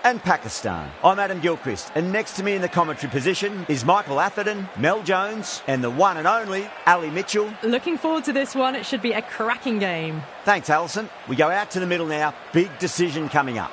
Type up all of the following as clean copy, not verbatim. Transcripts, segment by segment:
and Pakistan. I'm Adam Gilchrist, and next to me in the commentary position is Michael Atherton, Mel Jones, and the one and only Ali Mitchell. Looking forward to this one. It should be a cracking game. Thanks, Alison. We go out to the middle now. Big decision coming up.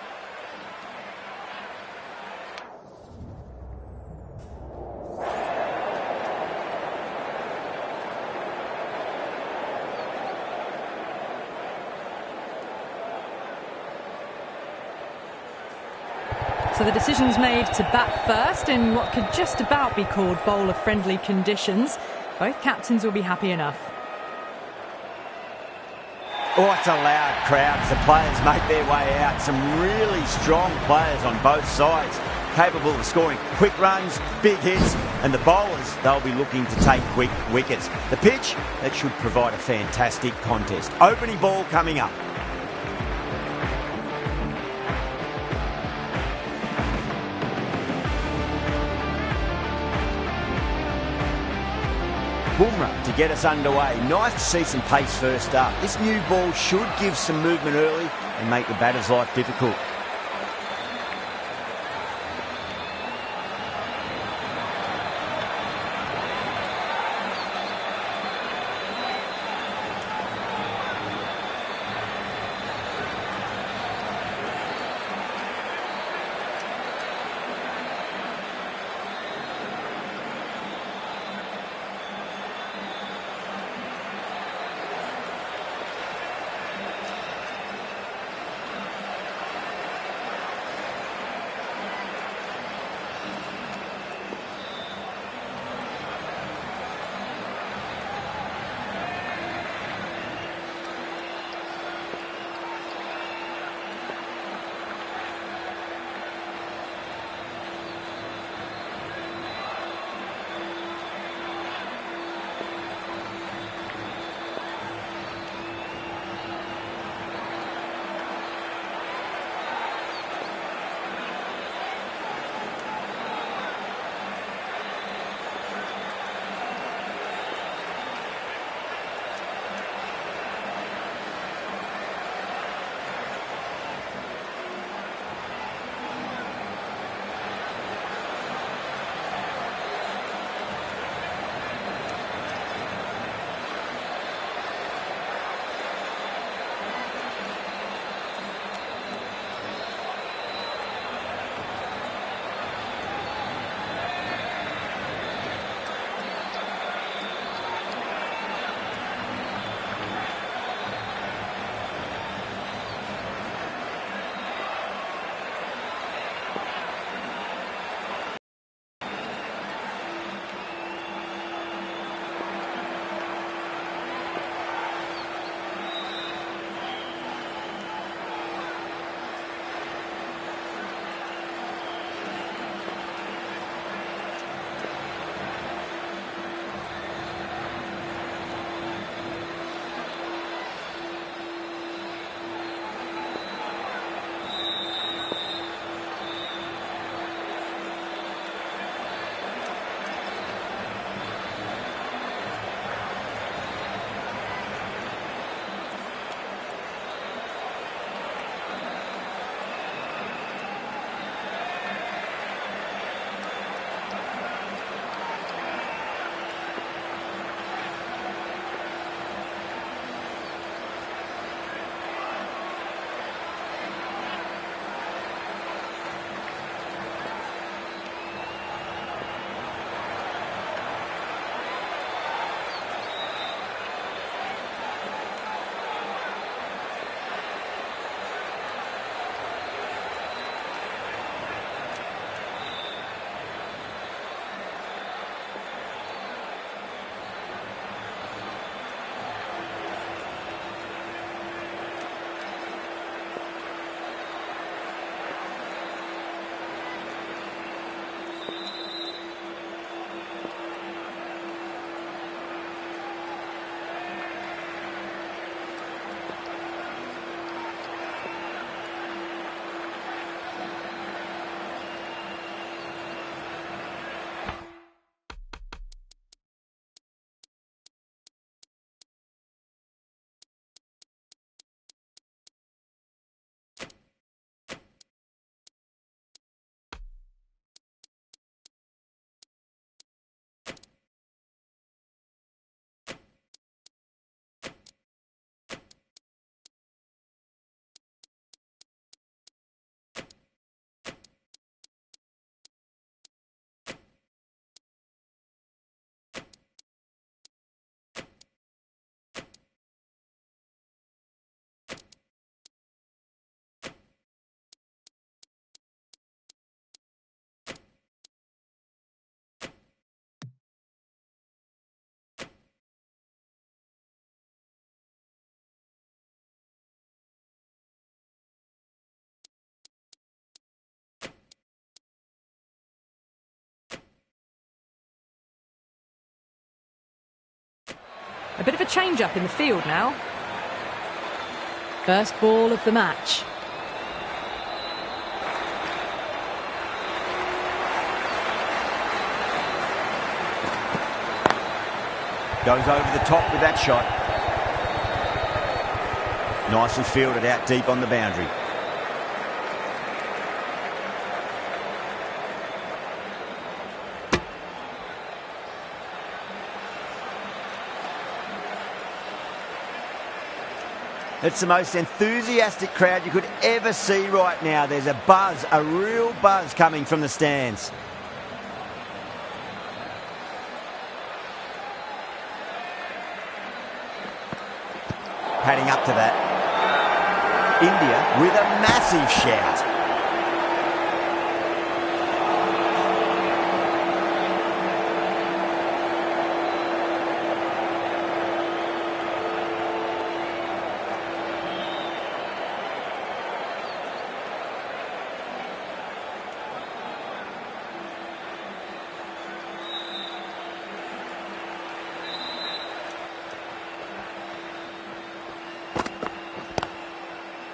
So the decision's made to bat first in what could just about be called bowler-friendly conditions. Both captains will be happy enough. Oh, it's a loud crowd as the players make their way out. Some really strong players on both sides, capable of scoring quick runs, big hits, and the bowlers, they'll be looking to take quick wickets. The pitch, that should provide a fantastic contest. Opening ball coming up. Bumrah to get us underway. Nice to see some pace first up. This new ball should give some movement early and make the batter's life difficult. A bit of a change-up in the field now. First ball of the match. Goes over the top with that shot. Nicely fielded out deep on the boundary. It's the most enthusiastic crowd you could ever see right now. There's a buzz, a real buzz coming from the stands. Padding up to that. India with a massive shout.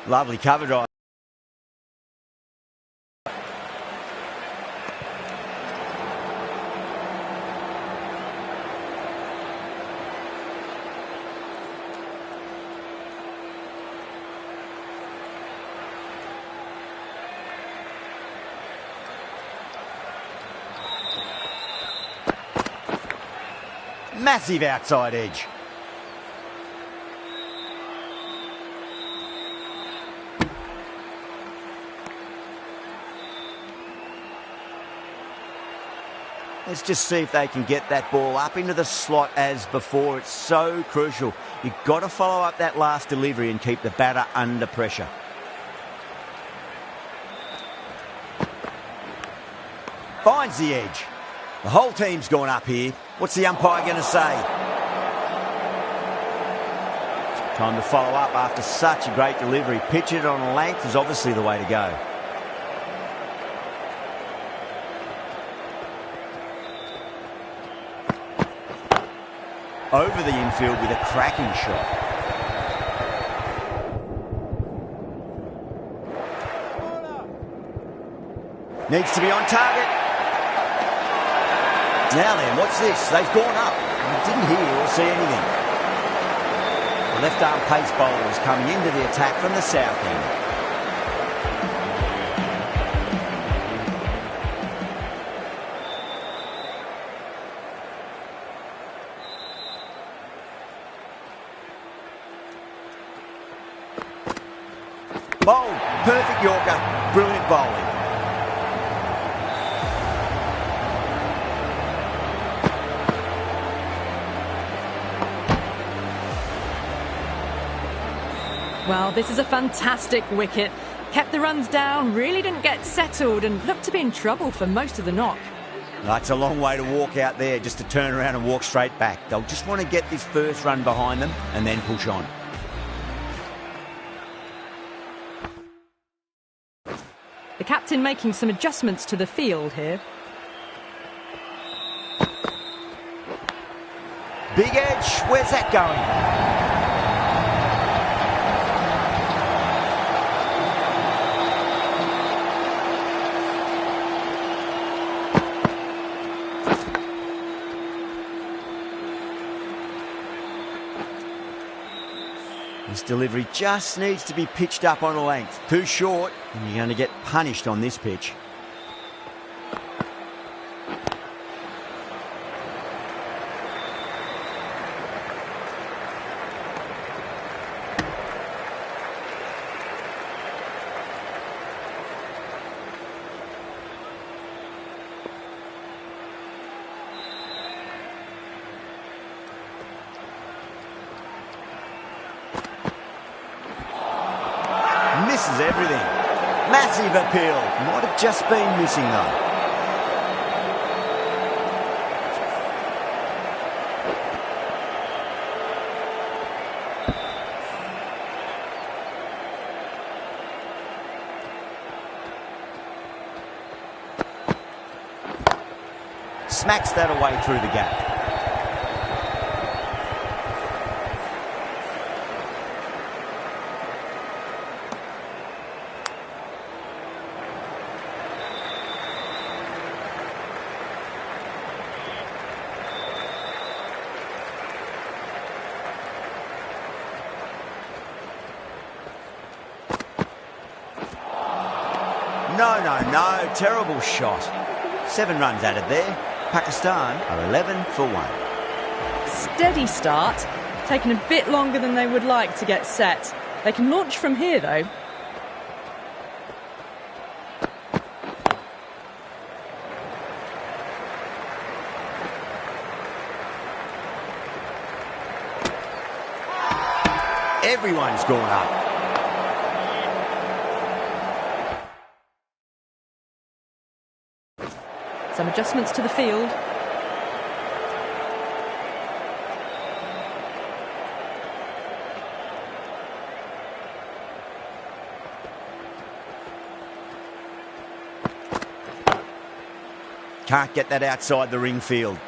Lovely cover drive. Massive outside edge. Let's just see if they can get that ball up into the slot as before. It's so crucial. You've got to follow up that last delivery and keep the batter under pressure. Finds the edge. The whole team's gone up here. What's the umpire going to say? Time to follow up after such a great delivery. Pitch it on a length is obviously the way to go. Over the infield with a cracking shot. Needs to be on target. Now then, what's this? They've gone up. I didn't hear or see anything. The left-arm pace bowler is coming into the attack from the south end. Bowled. Perfect Yorker. Brilliant bowling. Well, this is a fantastic wicket. Kept the runs down, really didn't get settled and looked to be in trouble for most of the knock. That's a long way to walk out there just to turn around and walk straight back. They'll just want to get this first run behind them and then push on. The captain making some adjustments to the field here. Big edge, where's that going? This delivery just needs to be pitched up on a length. Too short, and you're going to get punished on this pitch. Misses everything. Massive appeal. Might have just been missing though. Smacks that away through the gap. No. Terrible shot. 7 runs added there. Pakistan are 11 for 1. Steady start. Taking a bit longer than they would like to get set. They can launch from here, though. Everyone's gone up. Some adjustments to the field. Can't get that outside the ring field.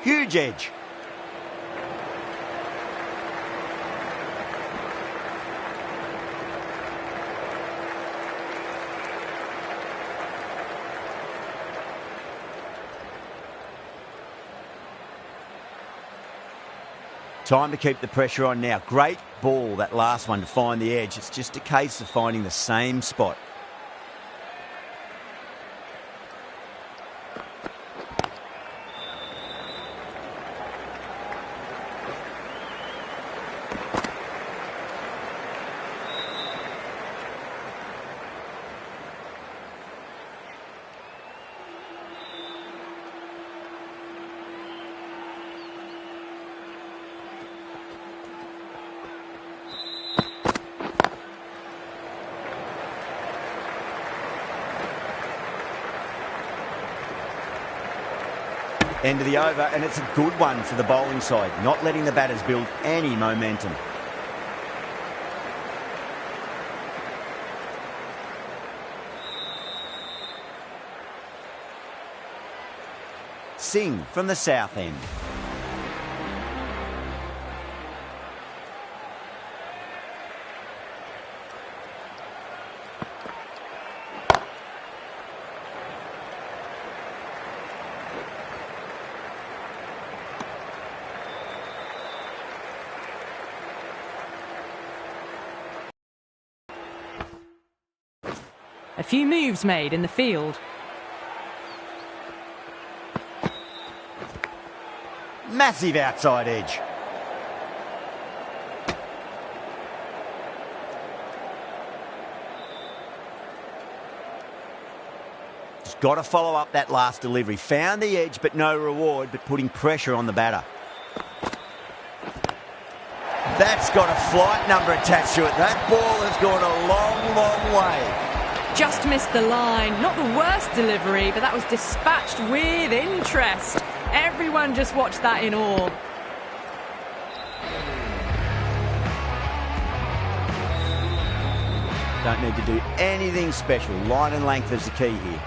Huge edge. Time to keep the pressure on now. Great ball, that last one, to find the edge. It's just a case of finding the same spot. End of the over, and it's a good one for the bowling side, not letting the batters build any momentum. Singh from the south end. A few moves made in the field. Massive outside edge. Just got to follow up that last delivery. Found the edge, but no reward, but putting pressure on the batter. That's got a flight number attached to it. That ball has gone a long, long way. Just missed the line. Not the worst delivery, but that was dispatched with interest. Everyone just watched that in awe. Don't need to do anything special. Line and length is the key here.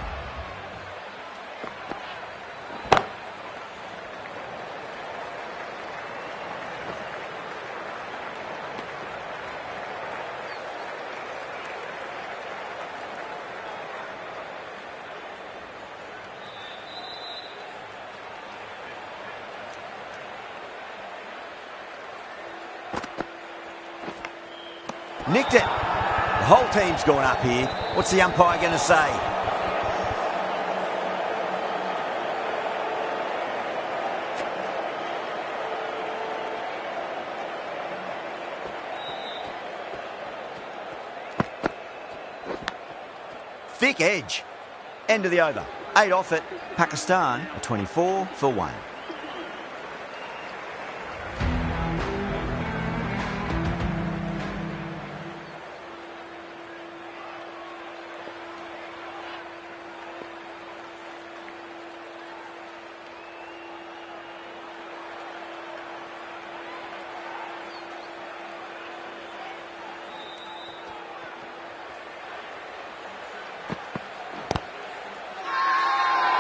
Nicked it. The whole team's gone up here. What's the umpire going to say? Thick edge. End of the over. 8 off it. Pakistan are 24 for 1.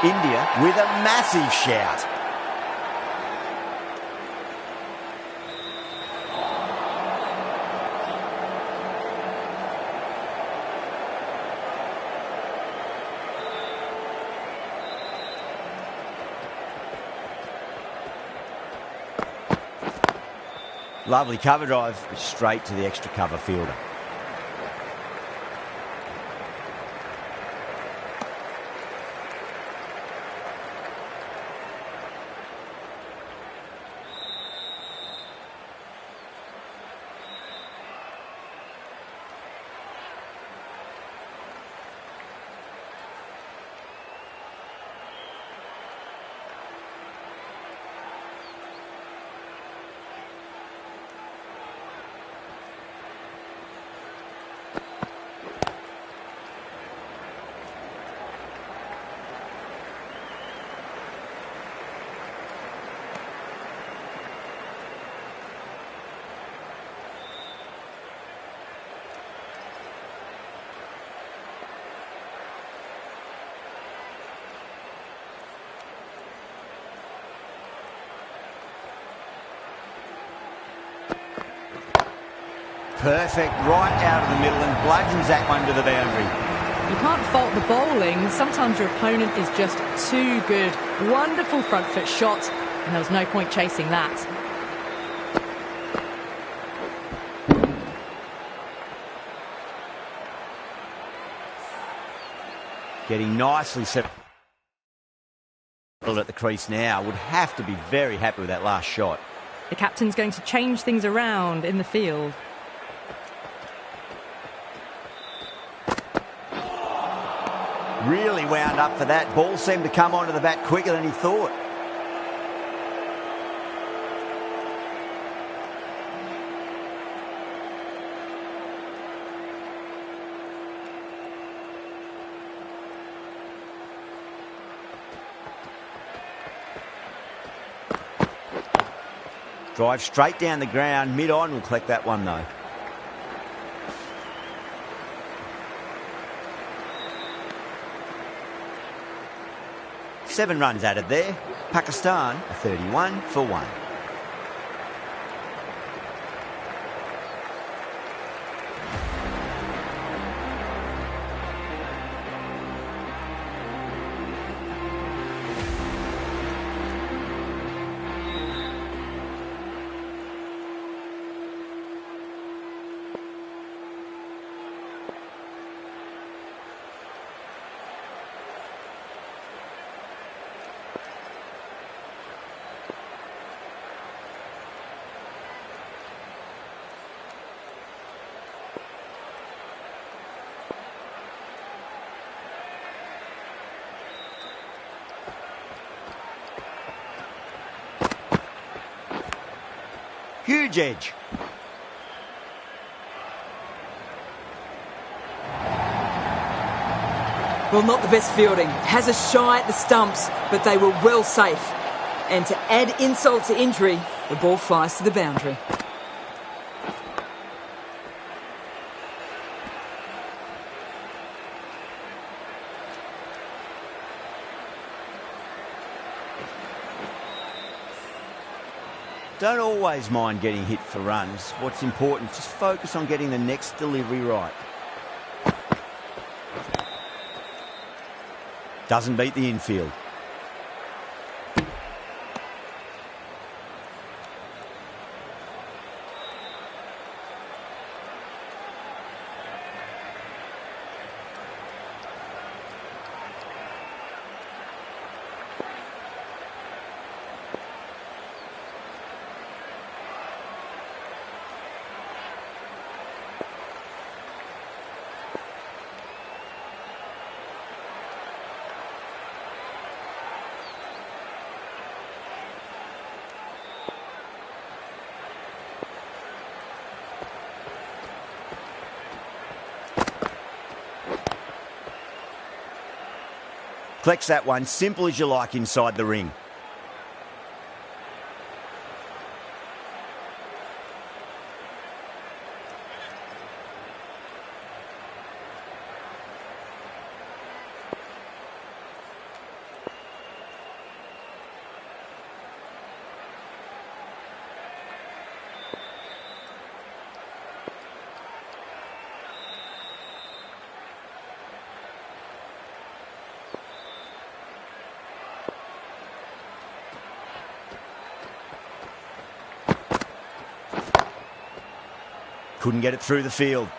India with a massive shout. Lovely cover drive, straight to the extra cover fielder. Perfect, right out of the middle and bludgeons that one to the boundary. You can't fault the bowling. Sometimes your opponent is just too good. Wonderful front foot shot, and there was no point chasing that. Getting nicely set at the crease now. Would have to be very happy with that last shot. The captain's going to change things around in the field. Really wound up for that. Ball seemed to come onto the bat quicker than he thought. Drive straight down the ground, mid-on, will collect that one though. Seven runs added there. Pakistan, 31 for 1. Huge edge. Well, not the best fielding. Has a shy at the stumps, but they were well safe. And to add insult to injury, the ball flies to the boundary. Don't always mind getting hit for runs. What's important, just focus on getting the next delivery right. Doesn't beat the infield. Collects that one, simple as you like inside the ring. couldn't get it through the field.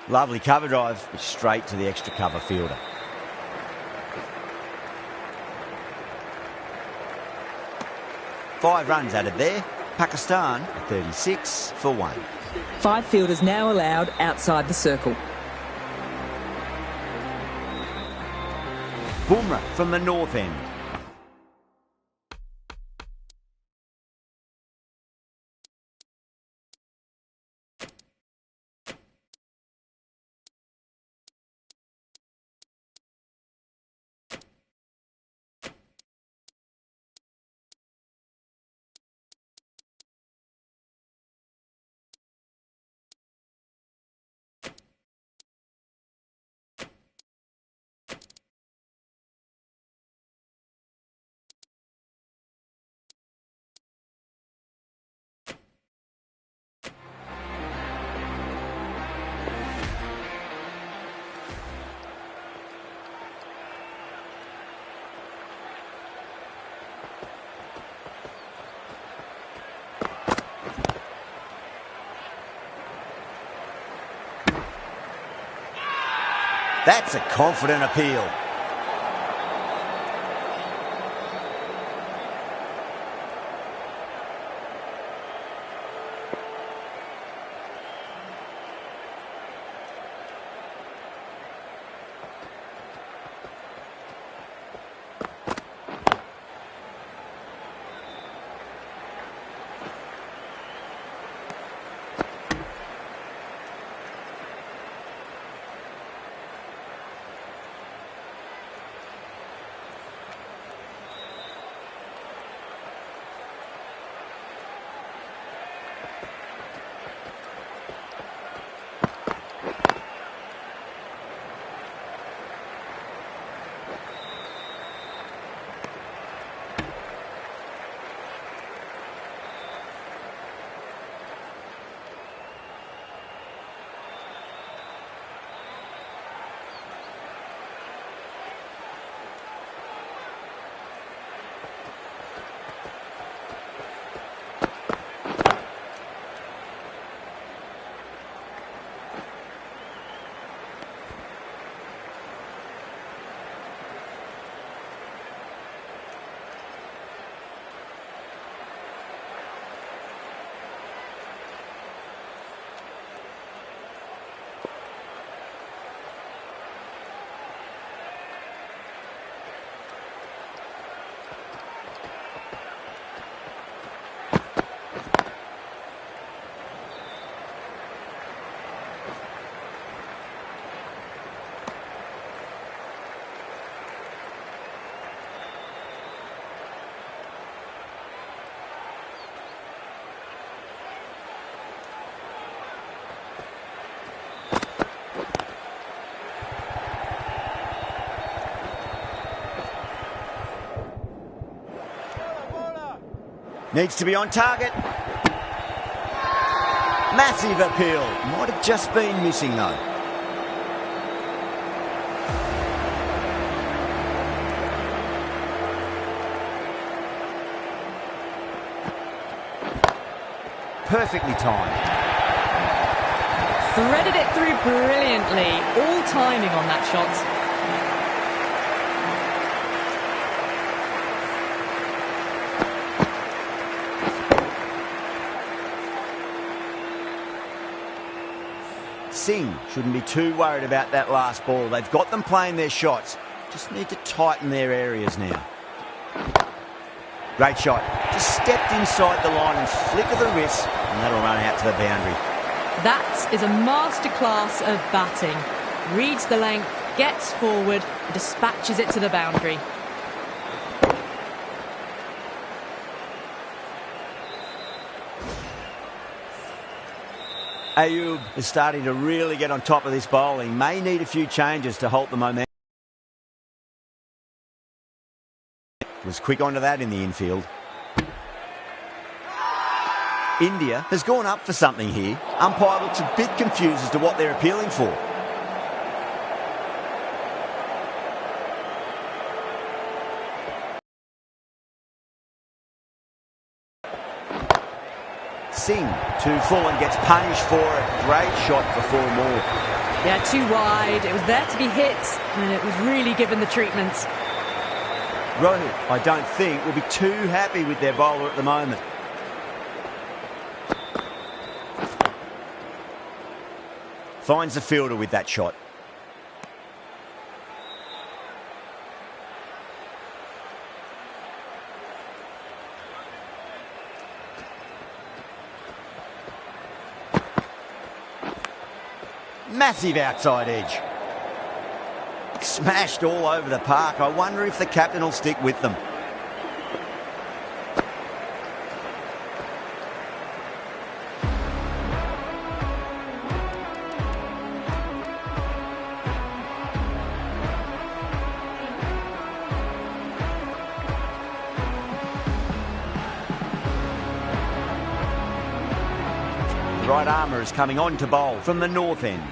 Lovely cover drive, straight to the extra cover fielder. Five runs added there. Pakistan 36 for 1. 5 fielders now allowed outside the circle. Bumrah from the north end. That's a confident appeal. Needs to be on target. Massive appeal. Might have just been missing though. Perfectly timed. Threaded it through brilliantly. All timing on that shot. Singh shouldn't be too worried about that last ball. They've got them playing their shots. Just need to tighten their areas now. Great shot. Just stepped inside the line and flick of the wrist, and that'll run out to the boundary. That is a masterclass of batting. Reads the length, gets forward, and dispatches it to the boundary. Ayub is starting to really get on top of this bowling. May need a few changes to halt the momentum. Was quick onto that in the infield. India has gone up for something here. Umpire looks a bit confused as to what they're appealing for. Singh, too full and gets punished for it. Great shot for 4 more. Yeah, too wide. It was there to be hit, and it was really given the treatment. Rohit, I don't think, will be too happy with their bowler at the moment. Finds the fielder with that shot. Massive outside edge. Smashed all over the park. I wonder if the captain will stick with them. The right armour is coming on to bowl from the north end.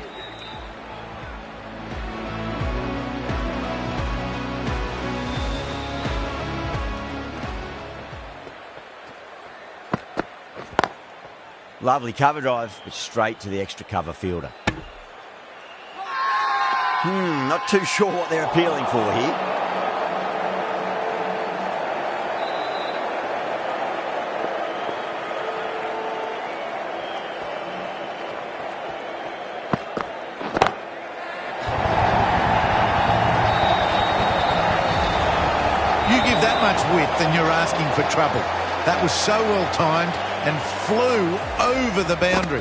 Lovely cover drive, but straight to the extra cover fielder. Not too sure what they're appealing for here. You give that much width and you're asking for trouble. That was so well timed and flew over the boundary.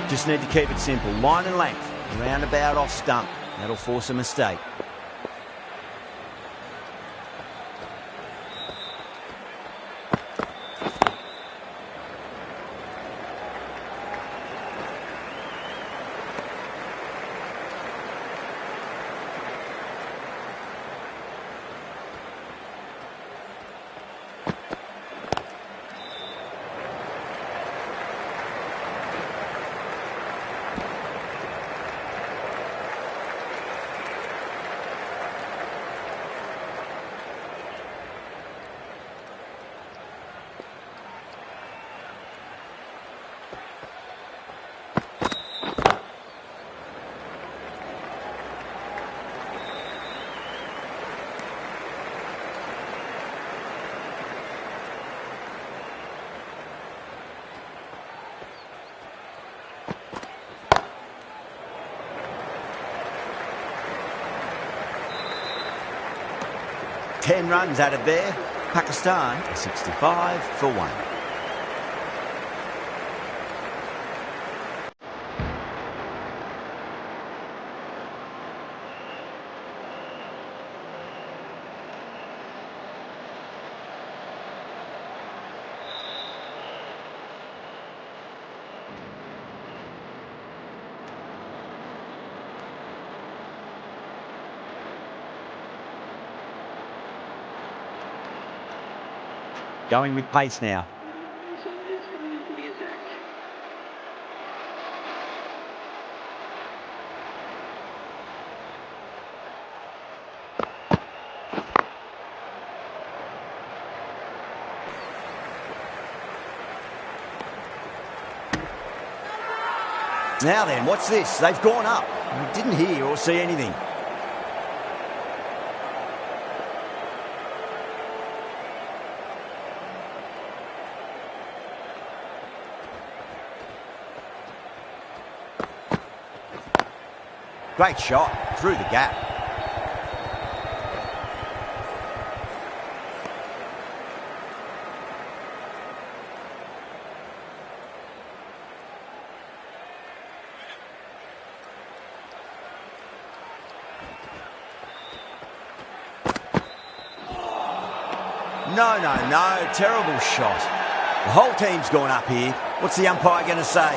Just need to keep it simple. Line and length. Roundabout off stump. That'll force a mistake. Ten runs added there. Pakistan 65 for 1. Going with pace now. Now then, what's this? They've gone up. I didn't hear or see anything. Great shot through the gap. No, terrible shot. The whole team's gone up here. What's the umpire going to say?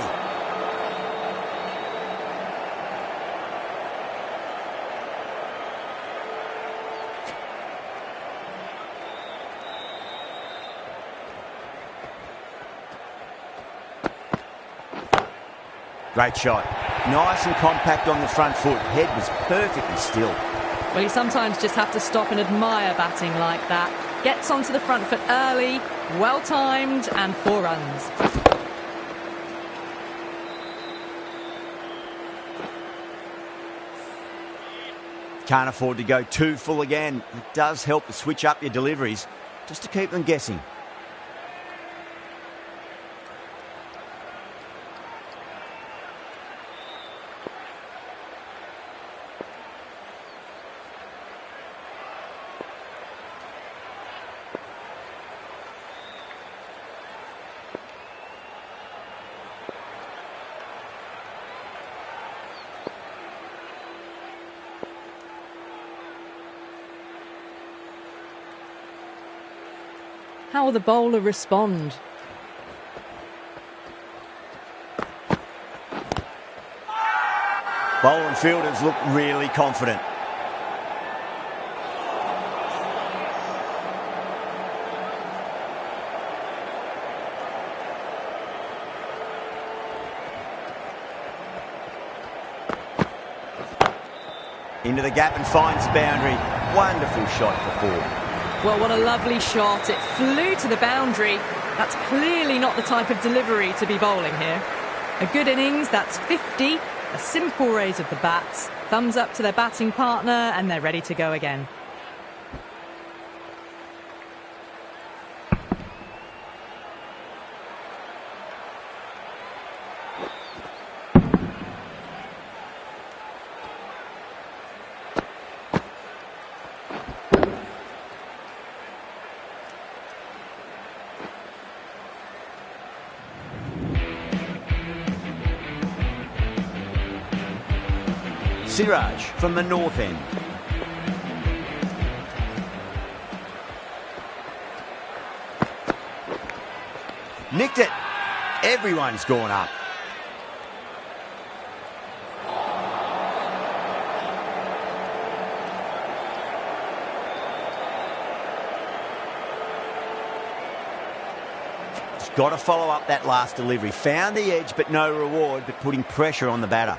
Great shot. Nice and compact on the front foot. Head was perfectly still. Well, you sometimes just have to stop and admire batting like that. Gets onto the front foot early, well-timed, and 4 runs. Can't afford to go too full again. It does help to switch up your deliveries, just to keep them guessing. How will the bowler respond? Bowler and fielders look really confident. Into the gap and finds the boundary. Wonderful shot for 4. Well, what a lovely shot. It flew to the boundary. That's clearly not the type of delivery to be bowling here. A good innings, that's 50. A simple raise of the bats. Thumbs up to their batting partner, and they're ready to go again. Siraj from the north end. Nicked it. Everyone's gone up. Just got to follow up that last delivery. Found the edge, but no reward, but putting pressure on the batter.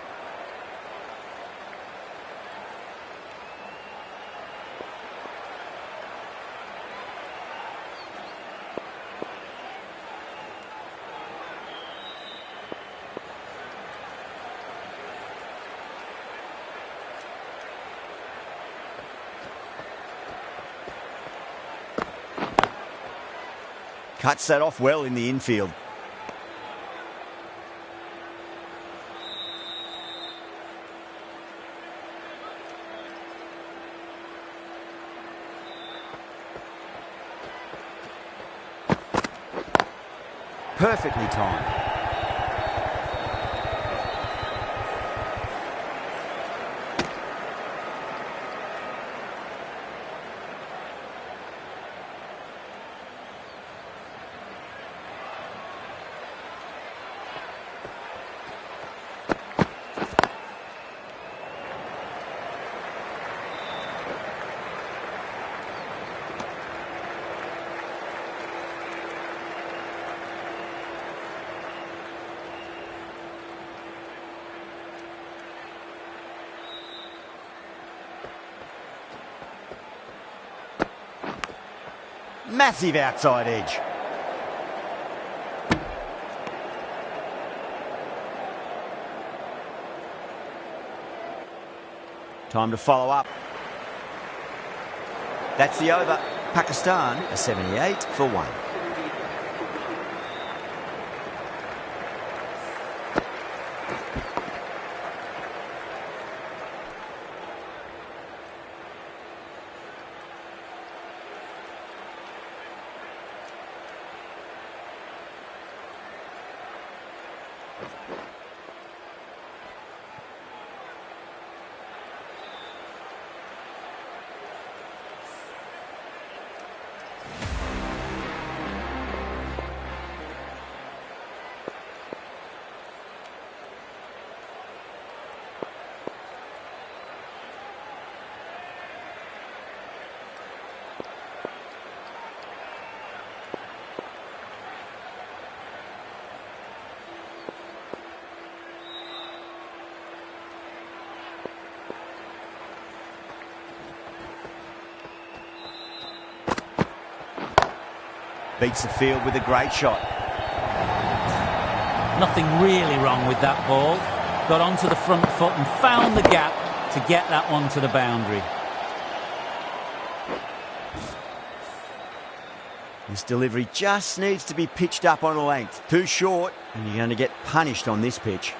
Cuts that off well in the infield. Perfectly timed. Massive outside edge. Time to follow up. That's the over. Pakistan are 78 for 1. beats the field with a great shot. Nothing really wrong with that ball. Got onto the front foot and found the gap to get that one to the boundary. This delivery just needs to be pitched up on a length. Too short, and you're going to get punished on this pitch.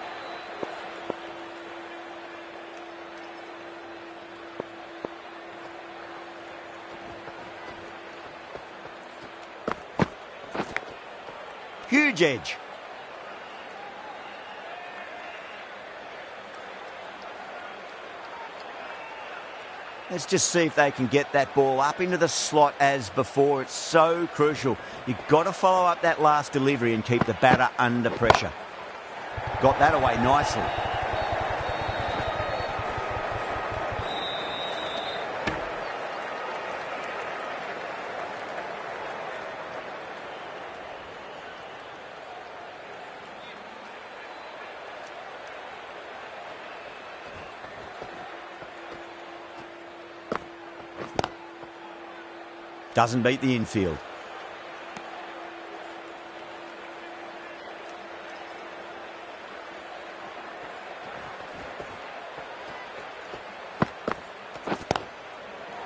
Huge edge. Let's just see if they can get that ball up into the slot as before. It's so crucial. You've got to follow up that last delivery and keep the batter under pressure. Got that away nicely. Doesn't beat the infield.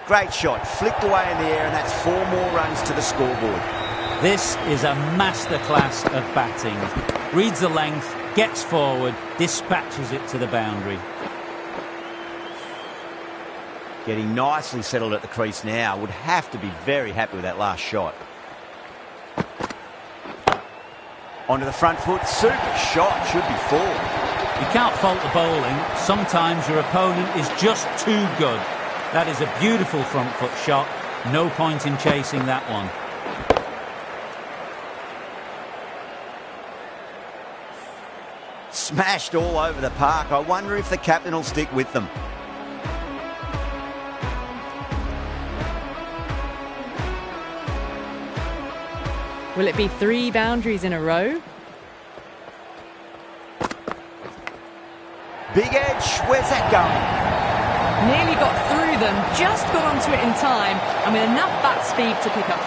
Great shot, flicked away in the air, and that's 4 more runs to the scoreboard. This is a masterclass of batting. Reads the length, gets forward, dispatches it to the boundary. Getting nicely settled at the crease now. Would have to be very happy with that last shot. Onto the front foot. Super shot. Should be 4. You can't fault the bowling. Sometimes your opponent is just too good. That is a beautiful front foot shot. No point in chasing that one. Smashed all over the park. I wonder if the captain will stick with them. Will it be 3 boundaries in a row? Big edge. Where's that going? Nearly got through them, just got onto it in time, and with enough bat speed to pick up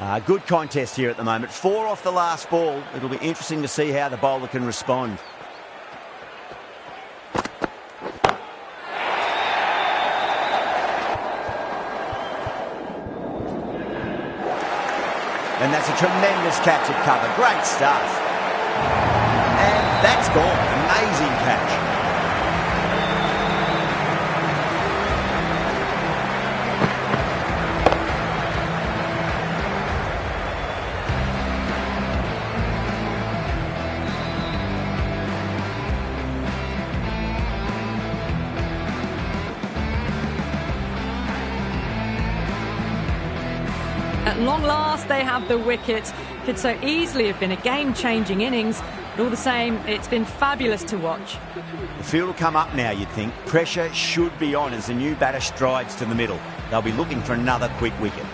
4. Good contest here at the moment. 4 off the last ball. It'll be interesting to see how the bowler can respond. And that's a tremendous catch at cover. Great stuff. And that's gone. Amazing catch. At long last, they have the wicket. Could so easily have been a game-changing innings, but all the same, it's been fabulous to watch. The field will come up now, you'd think. Pressure should be on as the new batter strides to the middle. They'll be looking for another quick wicket.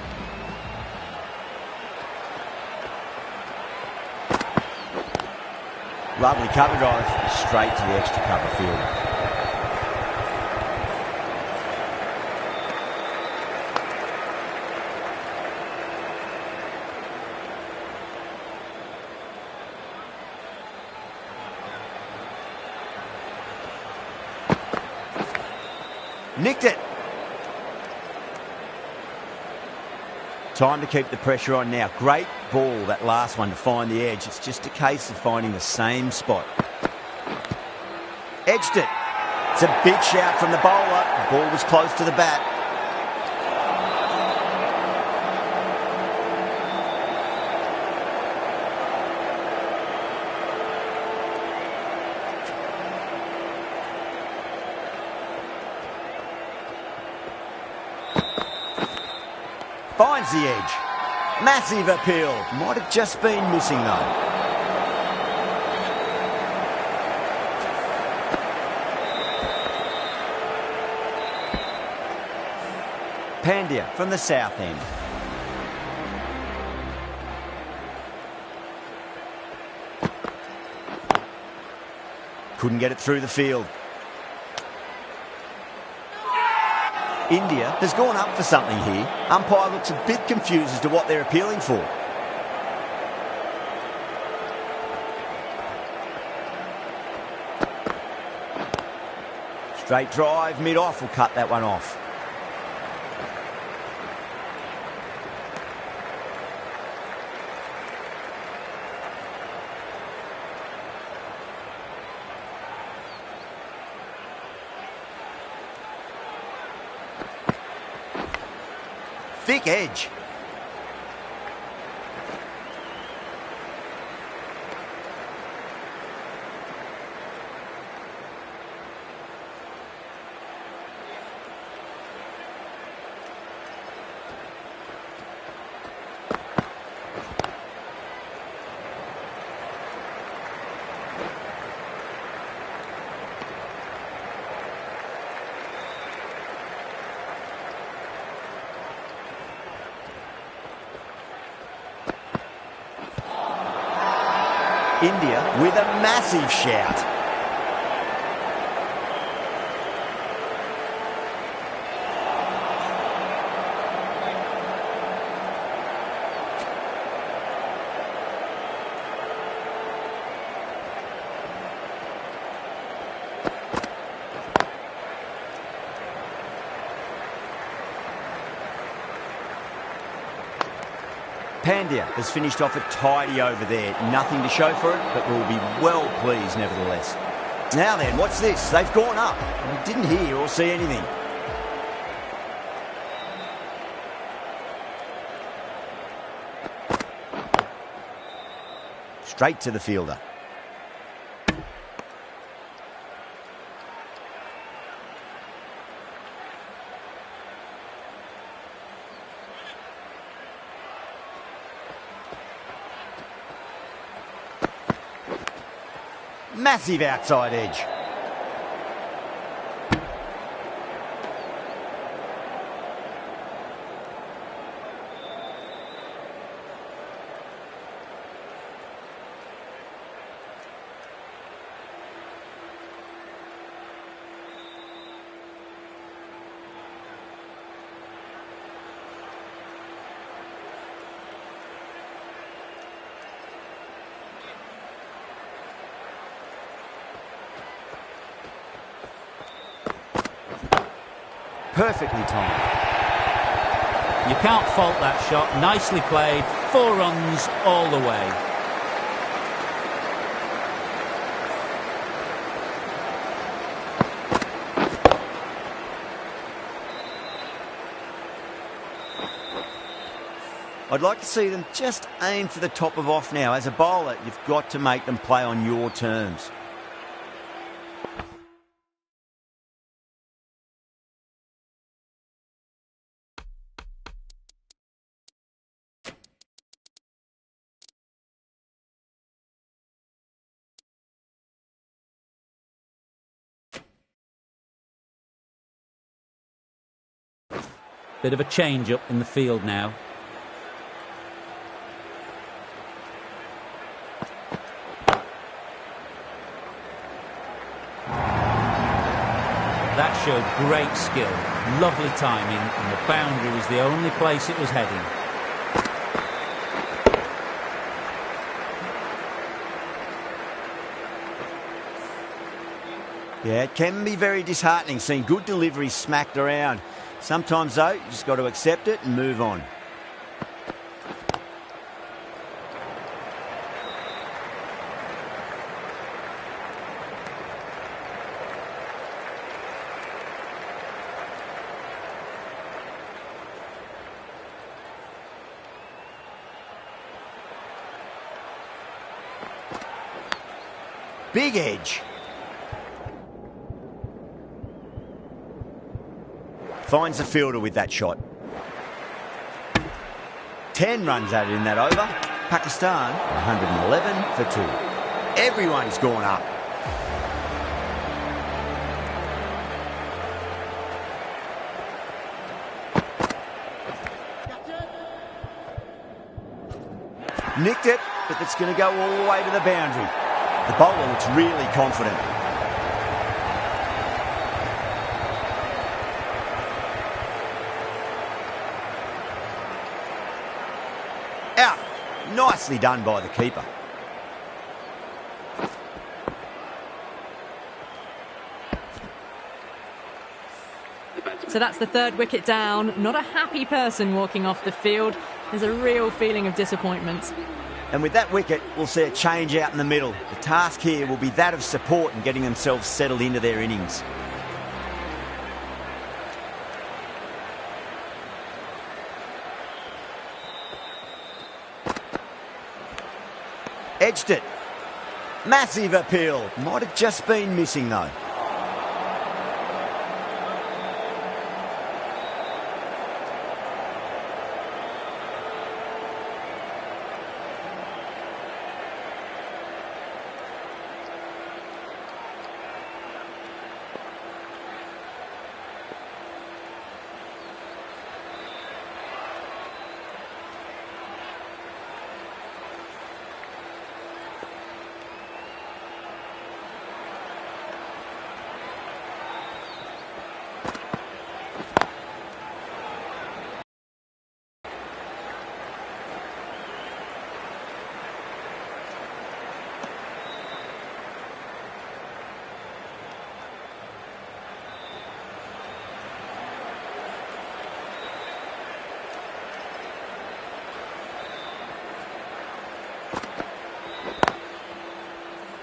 Lovely cover drive, straight to the extra cover fielder. Nicked it. Time to keep the pressure on now. Great ball, that last one, to find the edge. It's just a case of finding the same spot. Edged it. It's a big shout from the bowler. The ball was close to the bat. Finds the edge. Massive appeal. Might have just been missing though. Pandya from the south end. Couldn't get it through the field. India has gone up for something here. Umpire looks a bit confused as to what they're appealing for. Straight drive, mid-off will cut that one off. Thick edge. India with a massive shout. Pandya has finished off a tidy over there. Nothing to show for it, but we'll be well pleased nevertheless. Now then, what's this? They've gone up. We didn't hear or see anything. Straight to the fielder. Massive outside edge. Perfectly timed. You can't fault that shot. Nicely played. 4 runs all the way. I'd like to see them just aim for the top of off now. As a bowler, you've got to make them play on your terms. Bit of a change up in the field now. That showed great skill, lovely timing, and the boundary was the only place it was heading. Yeah, it can be very disheartening seeing good delivery smacked around. Sometimes, though, you just got to accept it and move on. Big edge. Finds the fielder with that shot. 10 runs added in that over. Pakistan, 111 for 2. Everyone's gone up. Nicked it, but it's going to go all the way to the boundary. The bowler looks really confident. Nicely done by the keeper. So that's the third wicket down. Not a happy person walking off the field. There's a real feeling of disappointment. And with that wicket, we'll see a change out in the middle. The task here will be that of support and getting themselves settled into their innings. Edged it. Massive appeal. Might have just been missing though.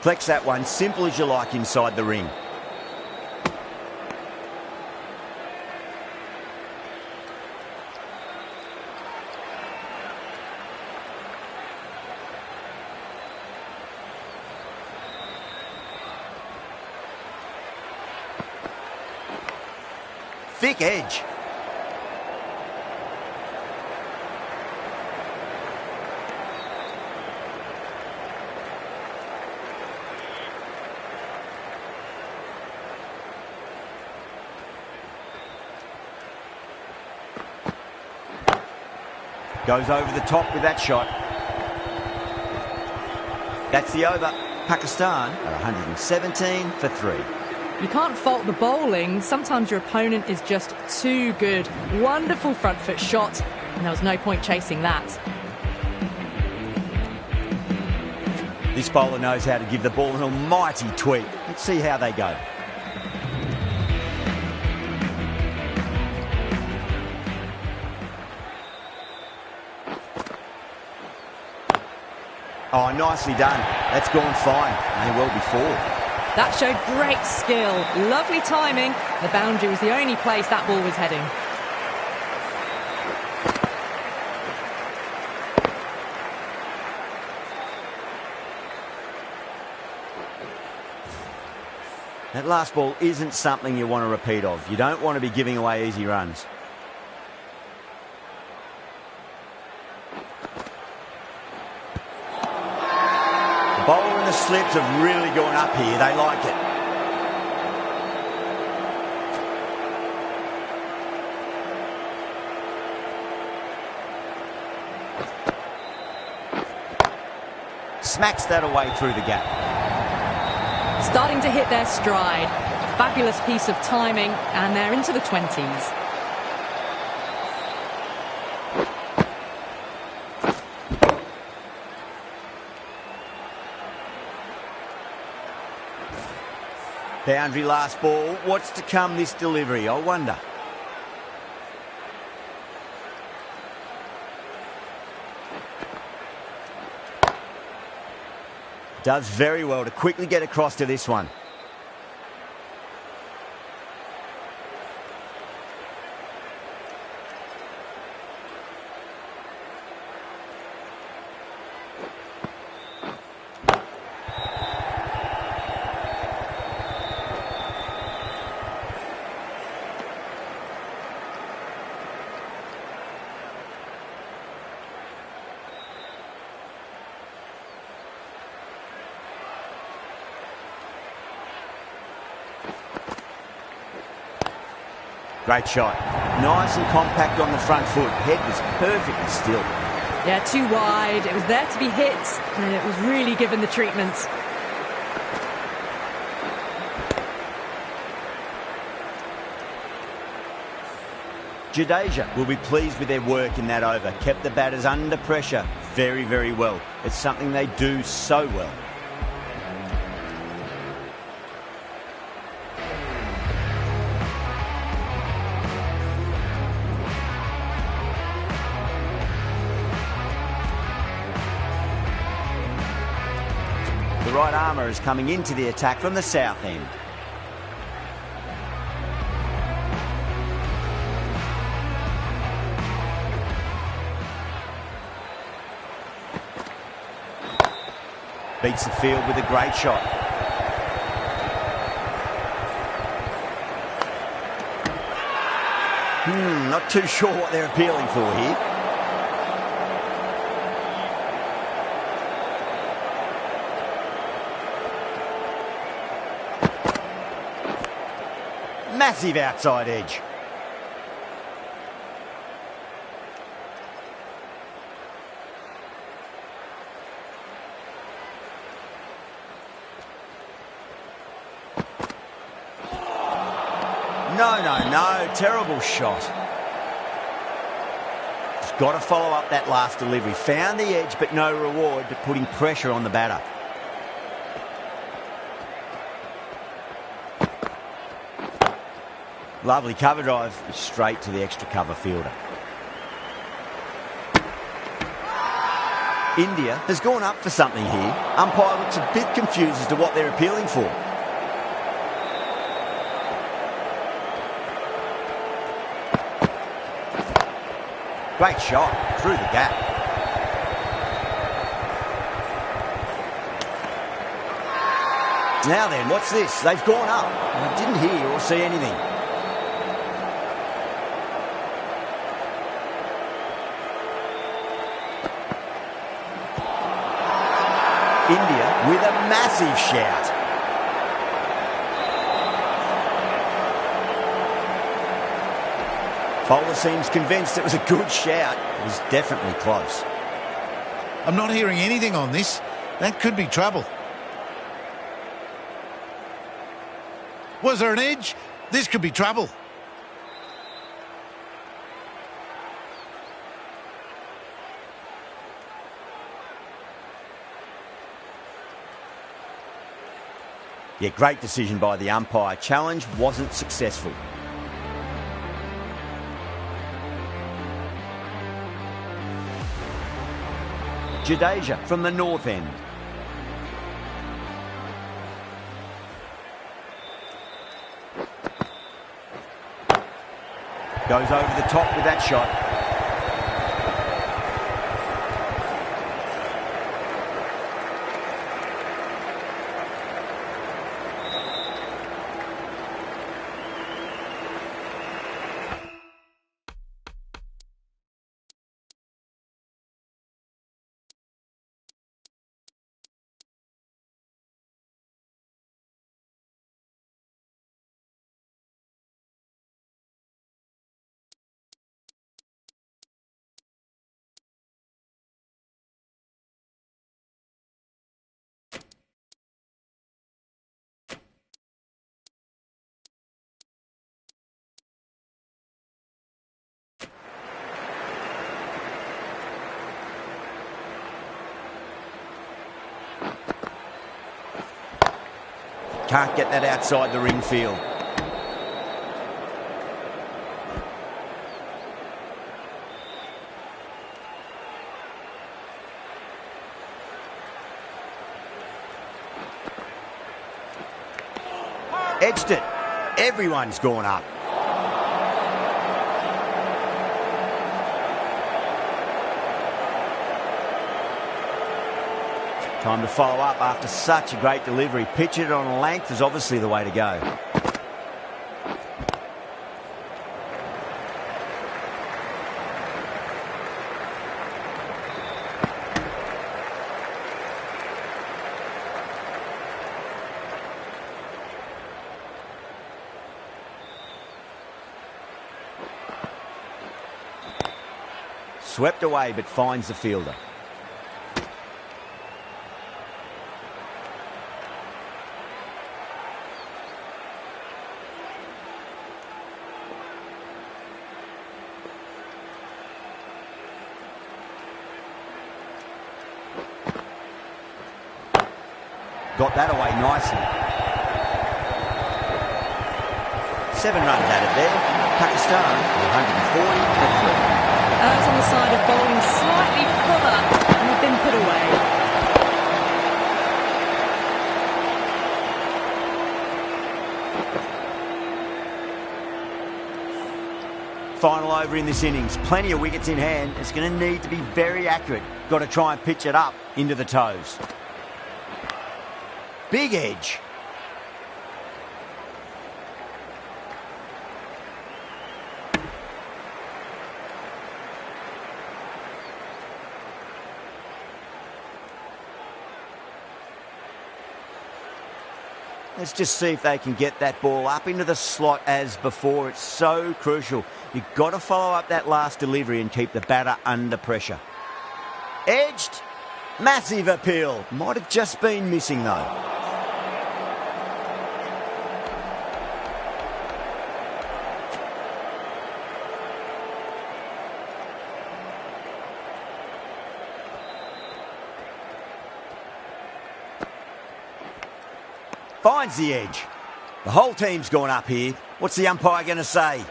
Flex that one, simple as you like inside the ring. Thick edge. Goes over the top with that shot. That's the over. Pakistan are 117 for 3. You can't fault the bowling. Sometimes your opponent is just too good. Wonderful front foot shot, and there was no point chasing that. This bowler knows how to give the ball an almighty tweak. Let's see how they go. Oh, nicely done. That's gone fine. May well be 4. That showed great skill. Lovely timing. The boundary was the only place that ball was heading. That last ball isn't something you want to repeat of. You don't want to be giving away easy runs. Bowler and the slips have really gone up here. They like it. Smacks that away through the gap. Starting to hit their stride. A fabulous piece of timing, and they're into the 20s. Boundary last ball. What's to come this delivery, I wonder. Does very well to quickly get across to this one. Great shot. Nice and compact on the front foot. Head was perfectly still. Yeah, too wide. It was there to be hit, and it was really given the treatment. Jadeja will be pleased with their work in that over. Kept the batters under pressure very, very well. It's something they do so well. The right armour is coming into the attack from the south end. Beats the field with a great shot. Not too sure what they're appealing for here. Massive outside edge. No, terrible shot. Just got to follow up that last delivery. Found the edge, but no reward, but putting pressure on the batter. Lovely cover drive, straight to the extra cover fielder. India has gone up for something here. Umpire looks a bit confused as to what they're appealing for. Great shot through the gap. Now then, what's this? They've gone up. I didn't hear or see anything. India with a massive shout. Bowler seems convinced it was a good shout. It was definitely close. I'm not hearing anything on this. That could be trouble. Was there an edge? This could be trouble. Yeah, great decision by the umpire. Challenge wasn't successful. Jadeja from the north end. Goes over the top with that shot. Can't get that outside the ring field. Edged it. Everyone's gone up. Time to follow up after such a great delivery. Pitch it on length is obviously the way to go. Swept away but finds the fielder. got that away nicely. 7 runs added there. Pakistan 140 for 3. As on the side of bowling slightly fuller and have been put away. Final over in this innings. Plenty of wickets in hand. It's going to need to be very accurate. Got to try and pitch it up into the toes. Big edge. Let's just see if they can get that ball up into the slot as before. It's so crucial. You've got to follow up that last delivery and keep the batter under pressure. Edged. Massive appeal. Might have just been missing though. Finds the edge. The whole team's gone up here. What's the umpire going to say?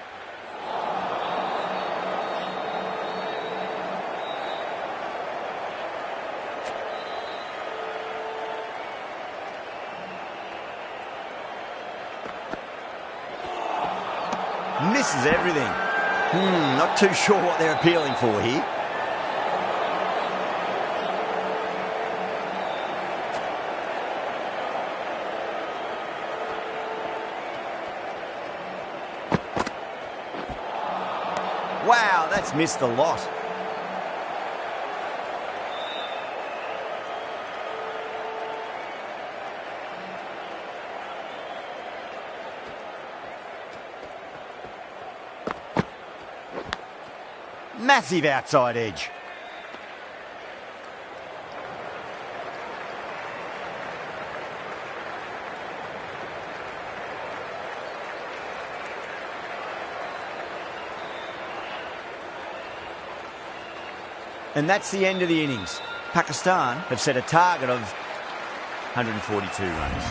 Misses everything. Not too sure what they're appealing for here. Wow, that's missed a lot. Massive outside edge. And that's the end of the innings. Pakistan have set a target of 142 runs.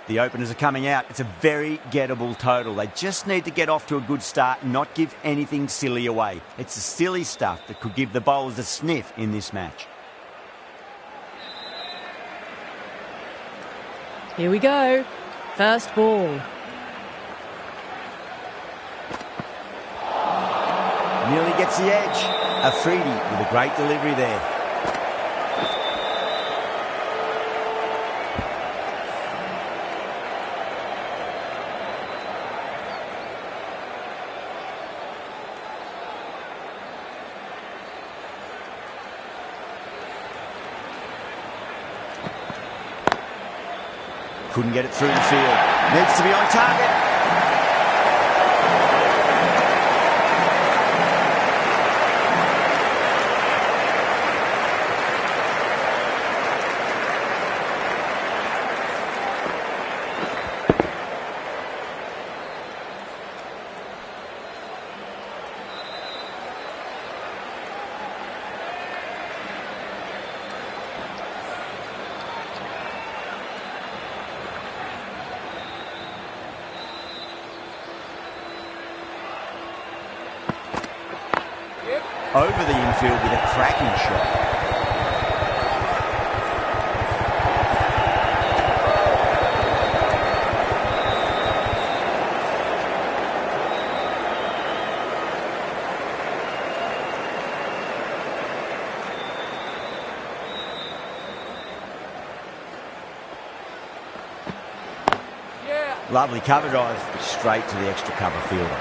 The openers are coming out. It's a very gettable total. They just need to get off to a good start and not give anything silly away. It's the silly stuff that could give the bowlers a sniff in this match. Here we go. First ball. Nearly gets the edge. Afridi with a great delivery there. Couldn't get it through the field. Needs to be on target. Over the infield with a cracking shot. Lovely cover drive straight to the extra cover fielder.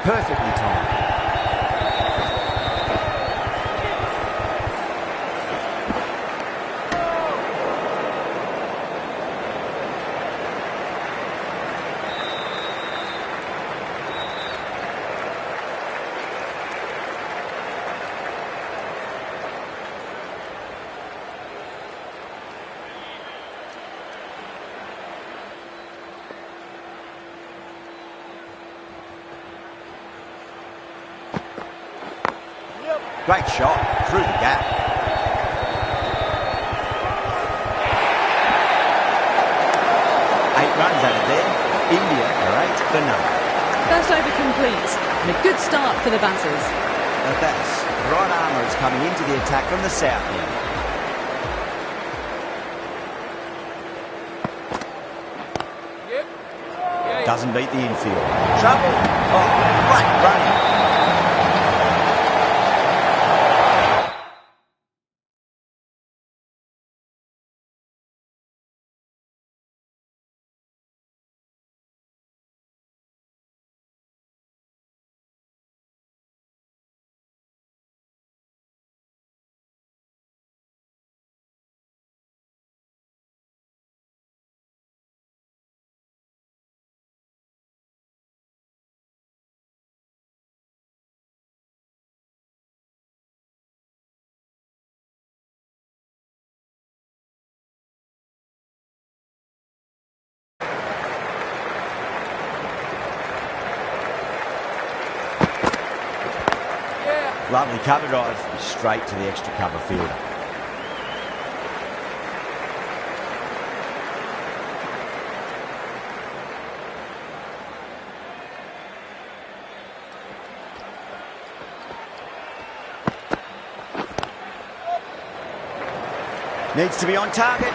Perfectly timed. Great shot through the gap. 8 runs out of there. India are 8 for none. First over complete and a good start for the batters. The bats, right armour is coming into the attack from the south end. Doesn't beat the infield. Trouble. Oh, great running. Lovely cover drive straight to the extra cover fielder. Needs to be on target.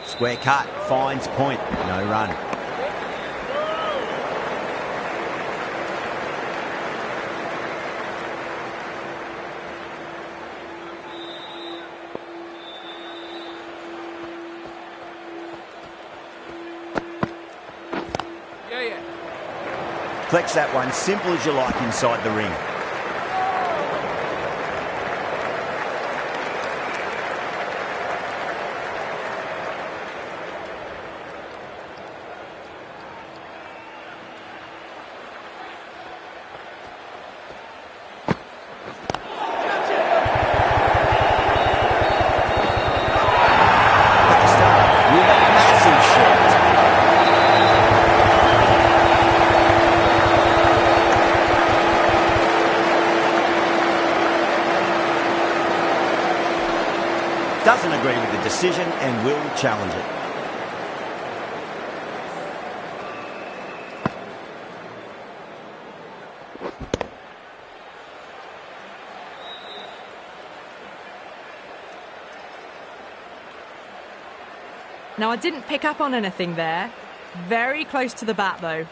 Square cut, finds point, no run. Flex that one, simple as you like inside the ring. Pakistan with a massive shot. doesn't agree with the decision and will challenge it. Now, I didn't pick up on anything there. Very close to the bat, though.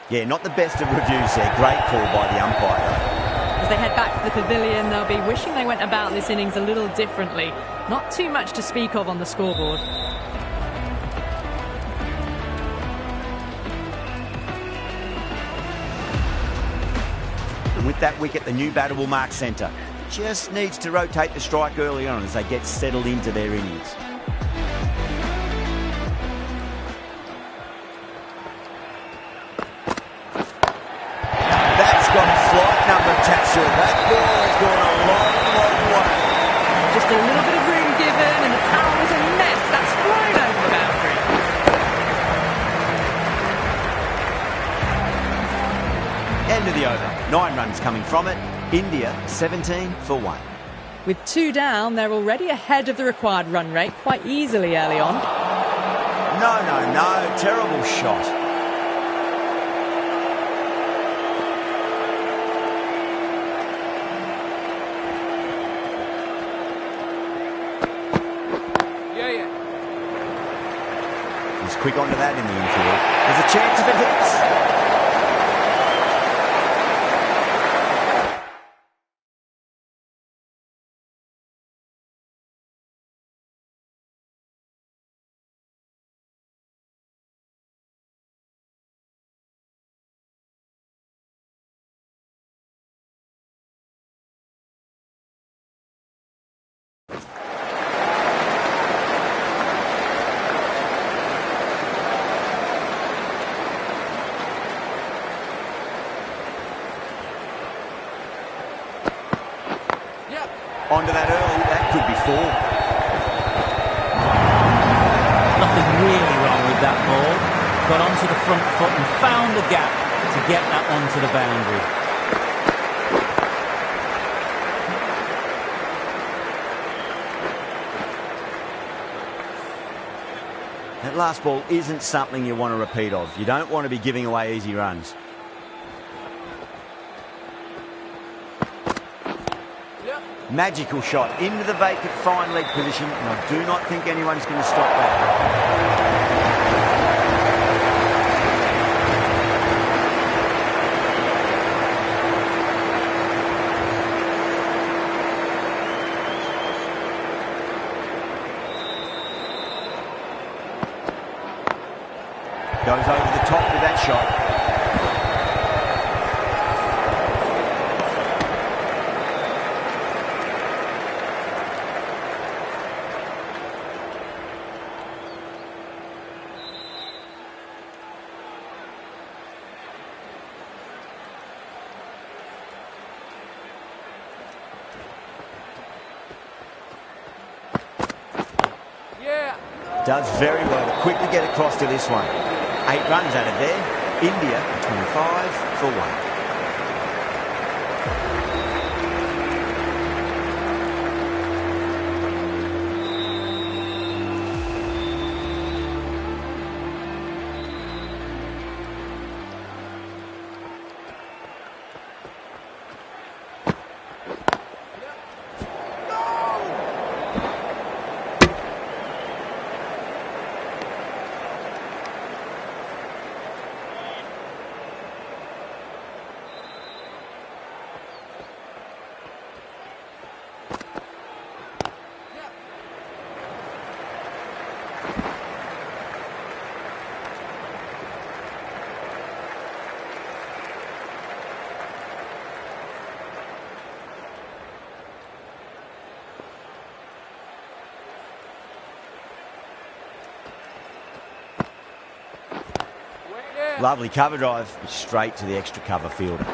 Yeah, not the best of reviews there. Great call by the umpire, though. As they head back to the pavilion, they'll be wishing they went about this innings a little differently. Not too much to speak of on the scoreboard. And with that wicket, the new batter will mark centre. Just needs to rotate the strike early on as they get settled into their innings. Attached to it. That ball has gone a long, long way. Just a little bit of room given and the power was immense. That's flown over the boundary. End of the over. 9 runs coming from it. India 17 for 1. With 2 down, they're already ahead of the required run rate quite easily early on. No. Terrible shot. Quick onto that in the infield. There's a chance if it hits. Onto that early, that could be 4. Nothing really wrong with that ball. Got onto the front foot and found the gap to get that onto the boundary. That last ball isn't something you want to repeat of. You don't want to be giving away easy runs. Magical shot into the vacant fine leg position, and I do not think anyone's going to stop that. Goes over the top with that shot. Does very well to quickly get across to this one. 8 runs out of there. India 25 for 1. Lovely cover drive, straight to the extra cover fielder.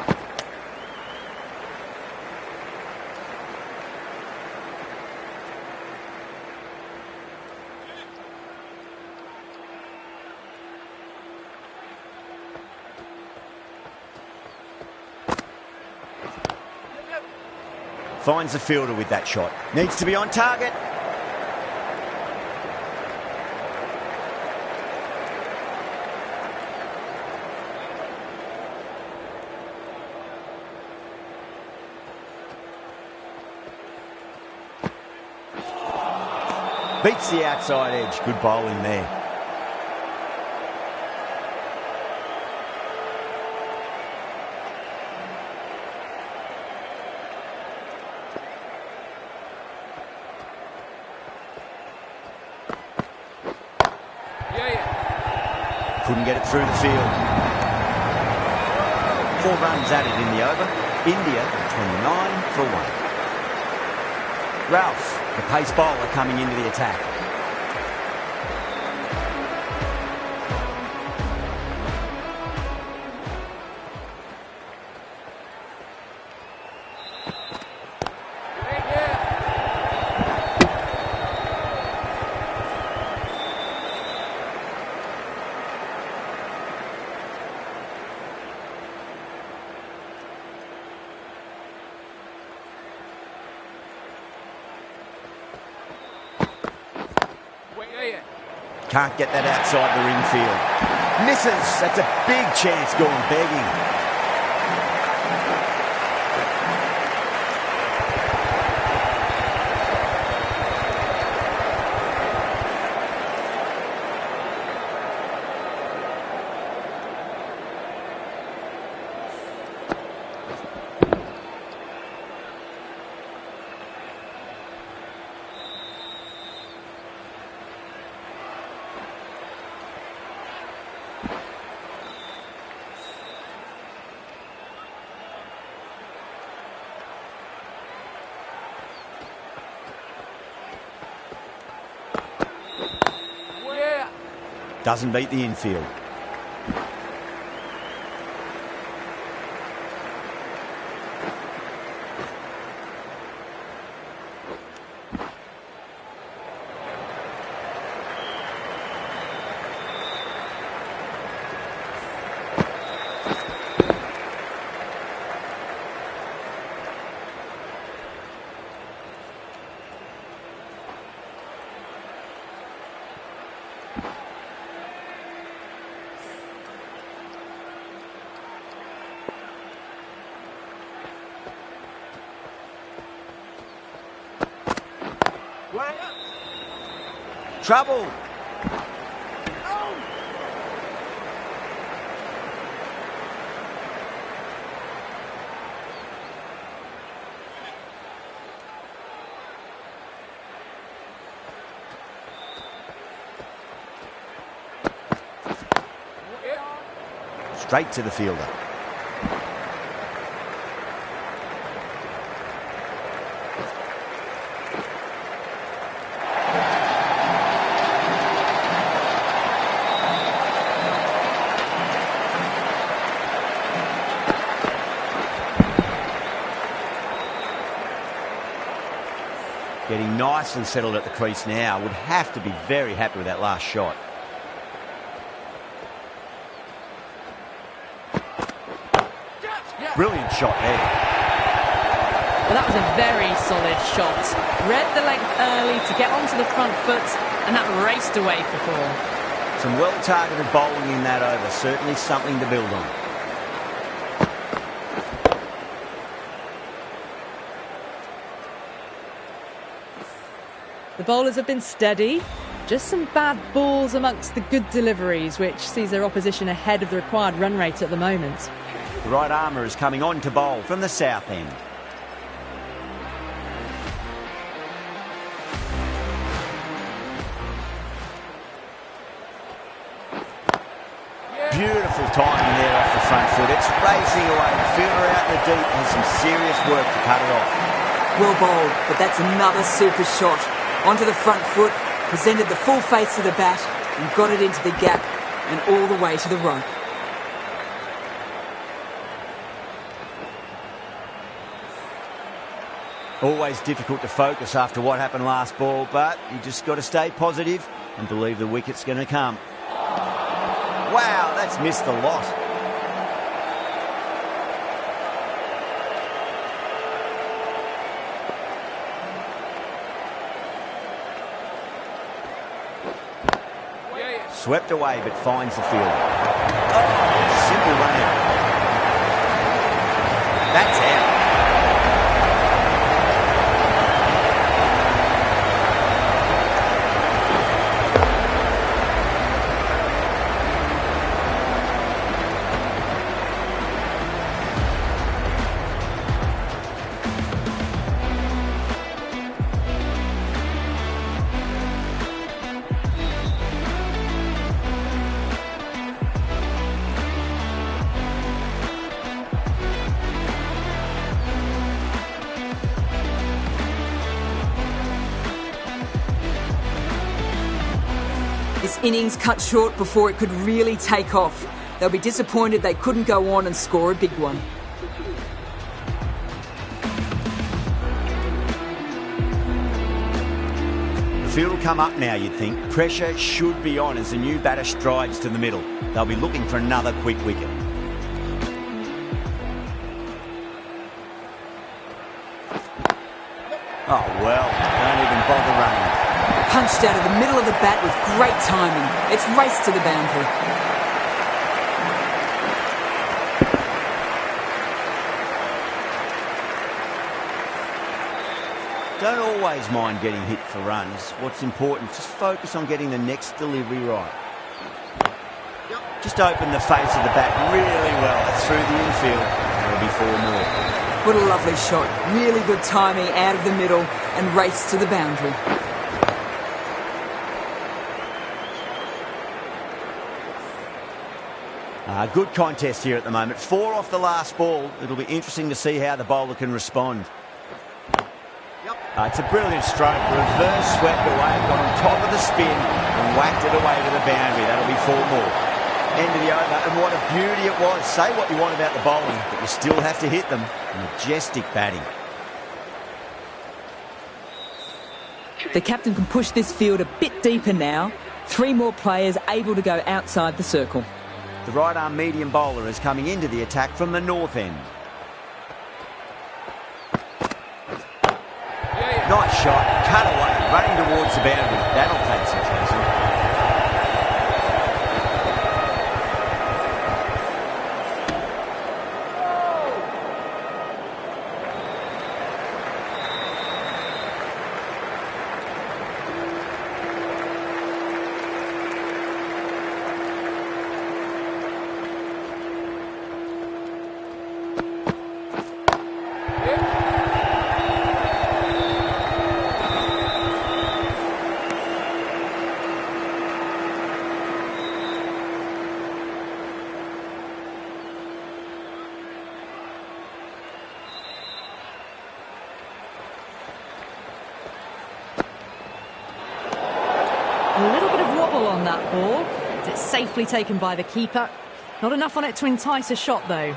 Finds the fielder with that shot. Needs to be on target. Beats the outside edge. Good bowling there. Couldn't get it through the field. 4 runs added in the over. India 29 for 1. Ralph, the pace bowler, coming into the attack. Can't get that outside the ring field. Misses. That's a big chance going begging. Doesn't beat the infield. Trouble. Straight to the fielder. Getting nice and settled at the crease now. Would have to be very happy with that last shot. Brilliant shot there. Well, that was a very solid shot. Read the length early to get onto the front foot, and that raced away for 4. Some well-targeted bowling in that over. Certainly something to build on. The bowlers have been steady. Just some bad balls amongst the good deliveries, which sees their opposition ahead of the required run rate at the moment. The right armour is coming on to bowl from the south end. Beautiful timing there off the front foot. It's racing away. The fielder out in the deep has some serious work to cut it off. Well bowled, but that's another super shot. Onto the front foot, presented the full face of the bat and got it into the gap and all the way to the rope. Always difficult to focus after what happened last ball, but you just got to stay positive and believe the wicket's going to come. Wow, that's missed a lot. Swept away, but finds the field. Oh, simple run out. That's out. This innings cut short before it could really take off. They'll be disappointed they couldn't go on and score a big one. The field will come up now, you'd think. Pressure should be on as the new batter strides to the middle. They'll be looking for another quick wicket. Oh, well, don't even bother running. Punched out of the middle of the bat with great timing. It's raced to the boundary. Don't always mind getting hit for runs. What's important, just focus on getting the next delivery right. Just open the face of the bat really well. That's through the infield. There'll be 4 more. What a lovely shot. Really good timing out of the middle and raced to the boundary. Good contest here at the moment. 4 off the last ball. It'll be interesting to see how the bowler can respond. It's a brilliant stroke. Reverse swept away, got on top of the spin and whacked it away to the boundary. That'll be 4 more. End of the over, and what a beauty it was. Say what you want about the bowling, but you still have to hit them. Majestic batting. The captain can push this field a bit deeper now. 3 more players able to go outside the circle. The right-arm medium bowler is coming into the attack from the north end. Nice shot, cut away, running towards the boundary. That'll take some chasing. A little bit of wobble on that ball. It's safely taken by the keeper. Not enough on it to entice a shot, though.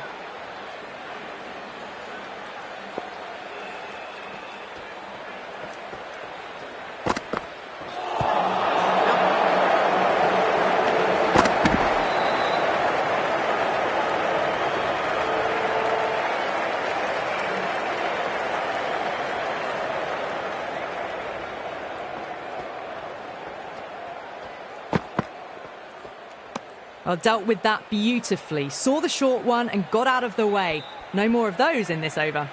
Well, dealt with that beautifully. Saw the short one and got out of the way. No more of those in this over.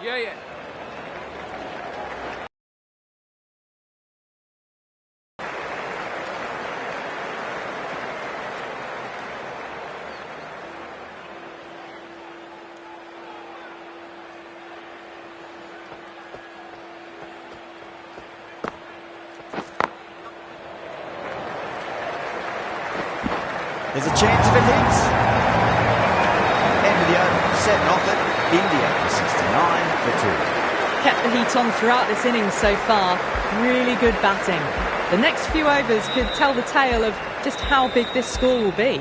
Yeah. There's a chance if it hits. End of the over, 7 off it. India 69 for 2. Kept the heat on throughout this innings so far. Really good batting. The next few overs could tell the tale of just how big this score will be.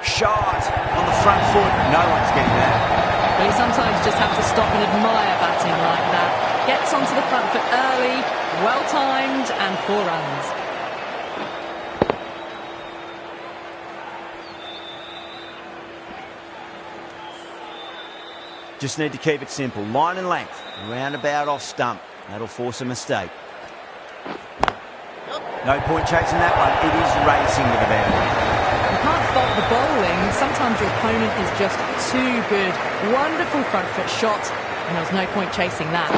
Shot on the front foot. No one's getting that. Well, you sometimes just have to stop and admire batting like that. Gets onto the front foot early, well-timed, and 4 runs. Just need to keep it simple. Line and length. Roundabout off stump. That'll force a mistake. No point chasing that one. It is racing to the boundary. You can't fault the bowling. Sometimes your opponent is just too good. Wonderful front foot shot, and there was no point chasing that.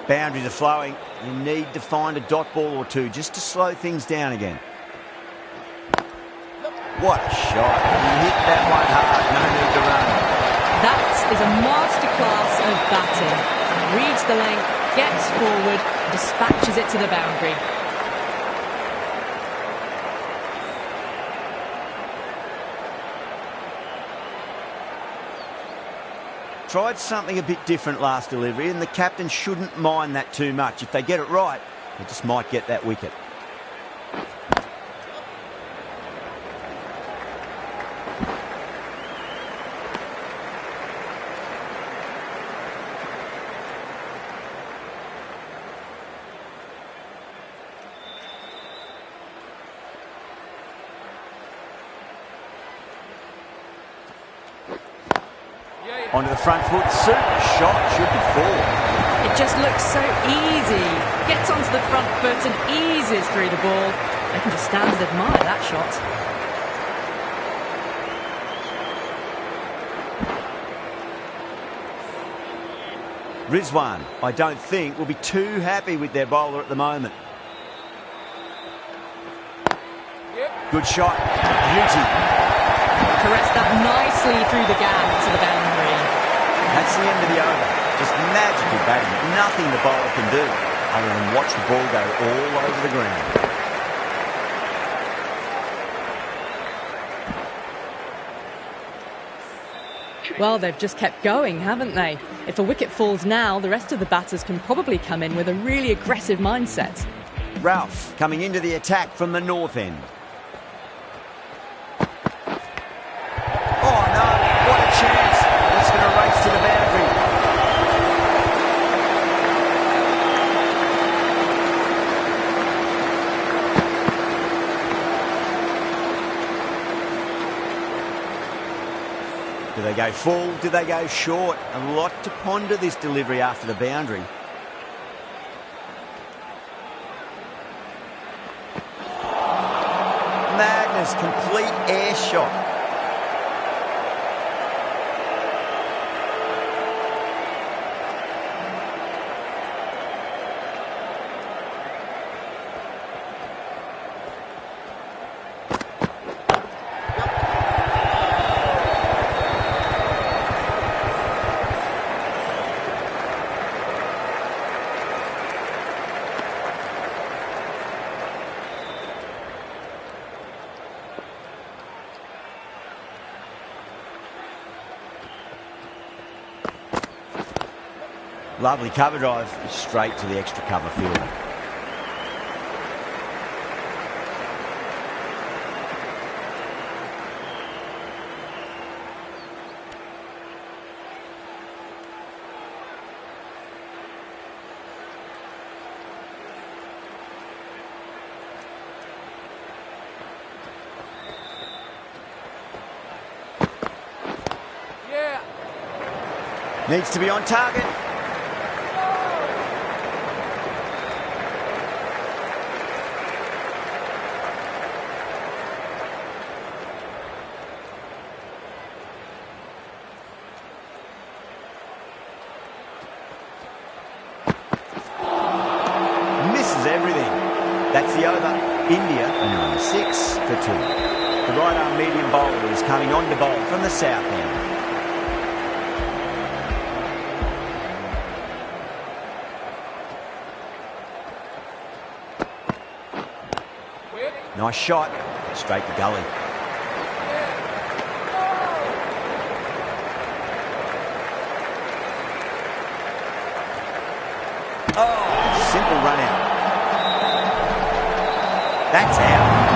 Boundaries are flowing. You need to find a dot ball or two just to slow things down again. What a shot. You hit that one hard. No need to run. That is a masterclass of batting. Reads the length, gets forward, dispatches it to the boundary. Tried something a bit different last delivery, and the captain shouldn't mind that too much. If they get it right, they just might get that wicket. Onto the front foot, super shot, should be 4. It just looks so easy. Gets onto the front foot and eases through the ball. They can just stand and admire that shot. Rizwan, I don't think, will be too happy with their bowler at the moment. Good shot, beauty. Caressed that nicely through the gap to the boundary. That's the end of the over. Just magical batting. Nothing the bowler can do other than watch the ball go all over the ground. Well, they've just kept going, haven't they? If a wicket falls now, the rest of the batters can probably come in with a really aggressive mindset. Ralph coming into the attack from the north end. Oh no, what a chance. It's going to race to the boundary. Do they go full? Do they go short? A lot to ponder this delivery after the boundary. Madness, complete air shot. Lovely cover drive, straight to the extra cover fielder. Needs to be on target. That's the over. India are 6 for 2. The right arm medium bowler is coming on to bowl from the south end. Nice shot, straight to gully. Oh, simple run out. That's out.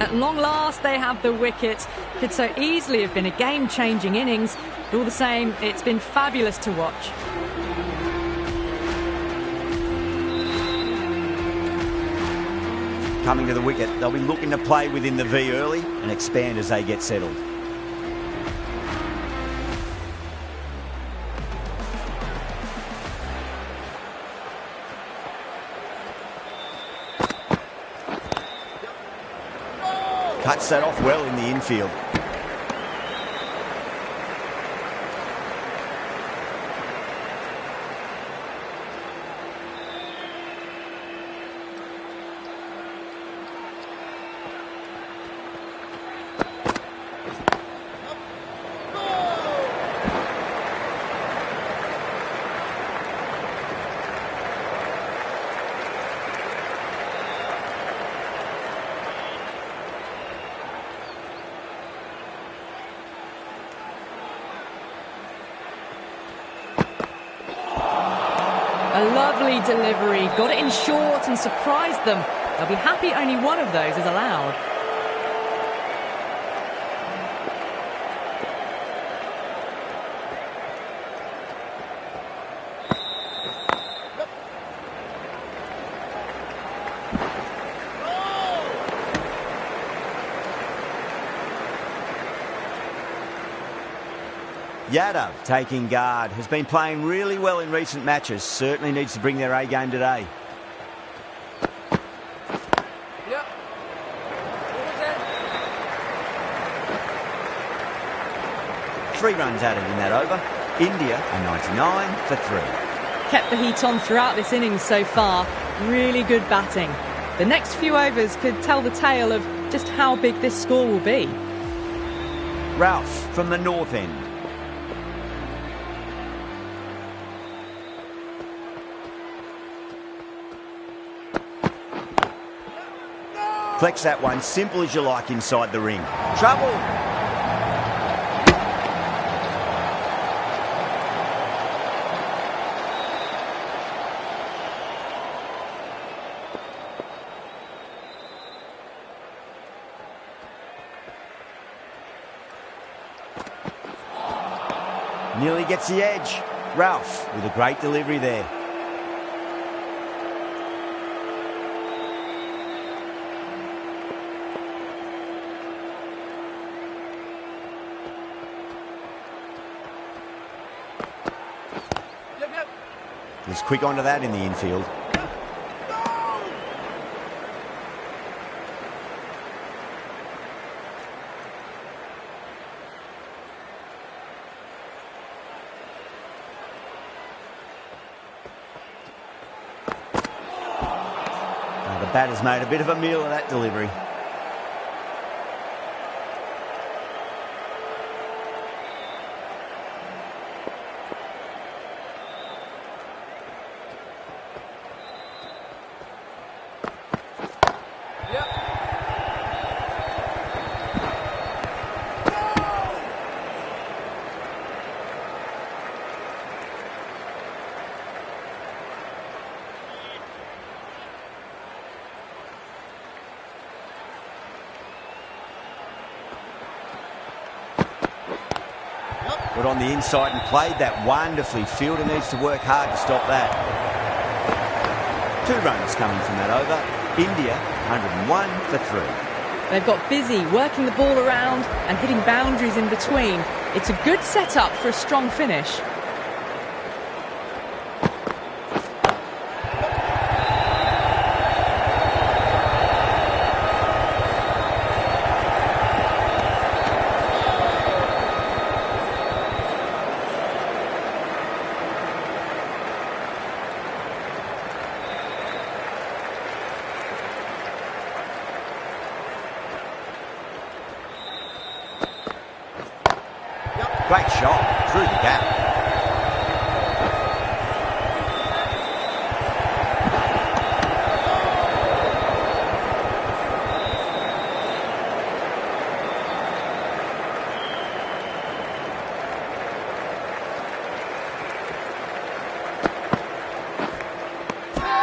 At long last, they have the wicket. Could so easily have been a game-changing innings. But all the same, it's been fabulous to watch. Coming to the wicket, they'll be looking to play within the V early and expand as they get settled. Cuts that off well in the infield. A lovely delivery, got it in short and surprised them. They'll be happy only one of those is allowed. Yadav taking guard, has been playing really well in recent matches, certainly needs to bring their A game today. Yep. 3 runs added in that over. India a 99 for 3. Kept the heat on throughout this innings so far. Really good batting. The next few overs could tell the tale of just how big this score will be. Ralph from the north end. Flex that one, simple as you like inside the ring. Trouble! Nearly gets the edge. Ralph with a great delivery there. He's quick onto that in the infield. The batter's made a bit of a meal of that delivery. Got on the inside and played that wonderfully. Fielder needs to work hard to stop that. 2 runs coming from that over. India 101 for 3. They've got busy working the ball around and hitting boundaries in between. It's a good setup for a strong finish. Great shot through the gap.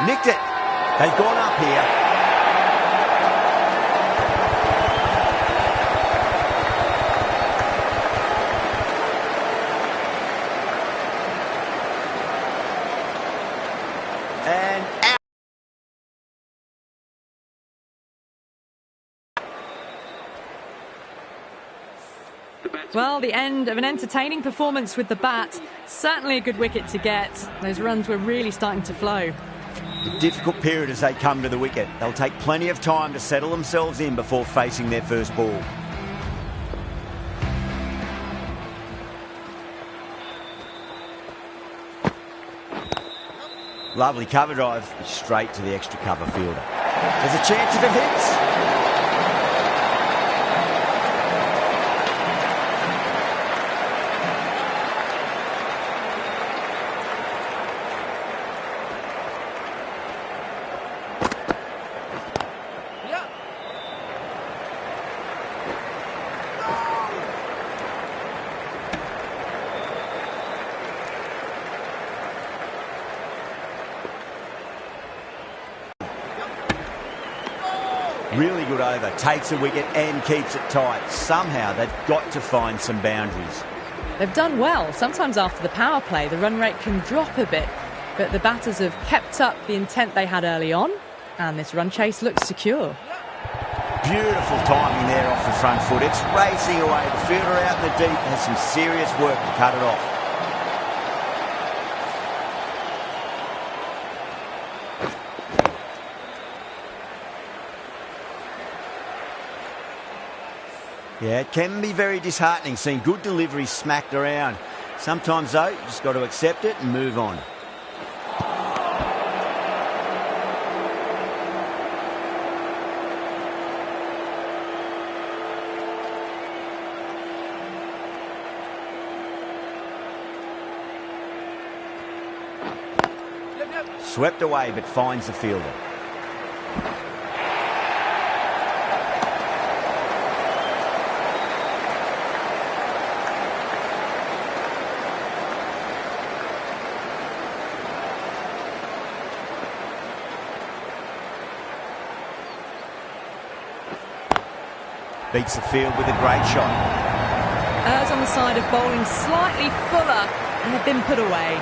Nicked it. They've gone up here. And out. Well, the end of an entertaining performance with the bat. Certainly a good wicket to get. Those runs were really starting to flow. A difficult period as they come to the wicket. They'll take plenty of time to settle themselves in before facing their first ball. Lovely cover drive, straight to the extra cover fielder. There's a chance if it hits. Really good over, takes a wicket and keeps it tight. Somehow they've got to find some boundaries. They've done well. Sometimes after the power play, the run rate can drop a bit, but the batters have kept up the intent they had early on, and this run chase looks secure. Beautiful timing there off the front foot. It's racing away. The fielder out in the deep has some serious work to cut it off. Yeah, it can be very disheartening seeing good deliveries smacked around. Sometimes, though, you just got to accept it and move on. Swept away, but finds the fielder. Beats the field with a great shot. Errs on the side of bowling slightly fuller and have been put away.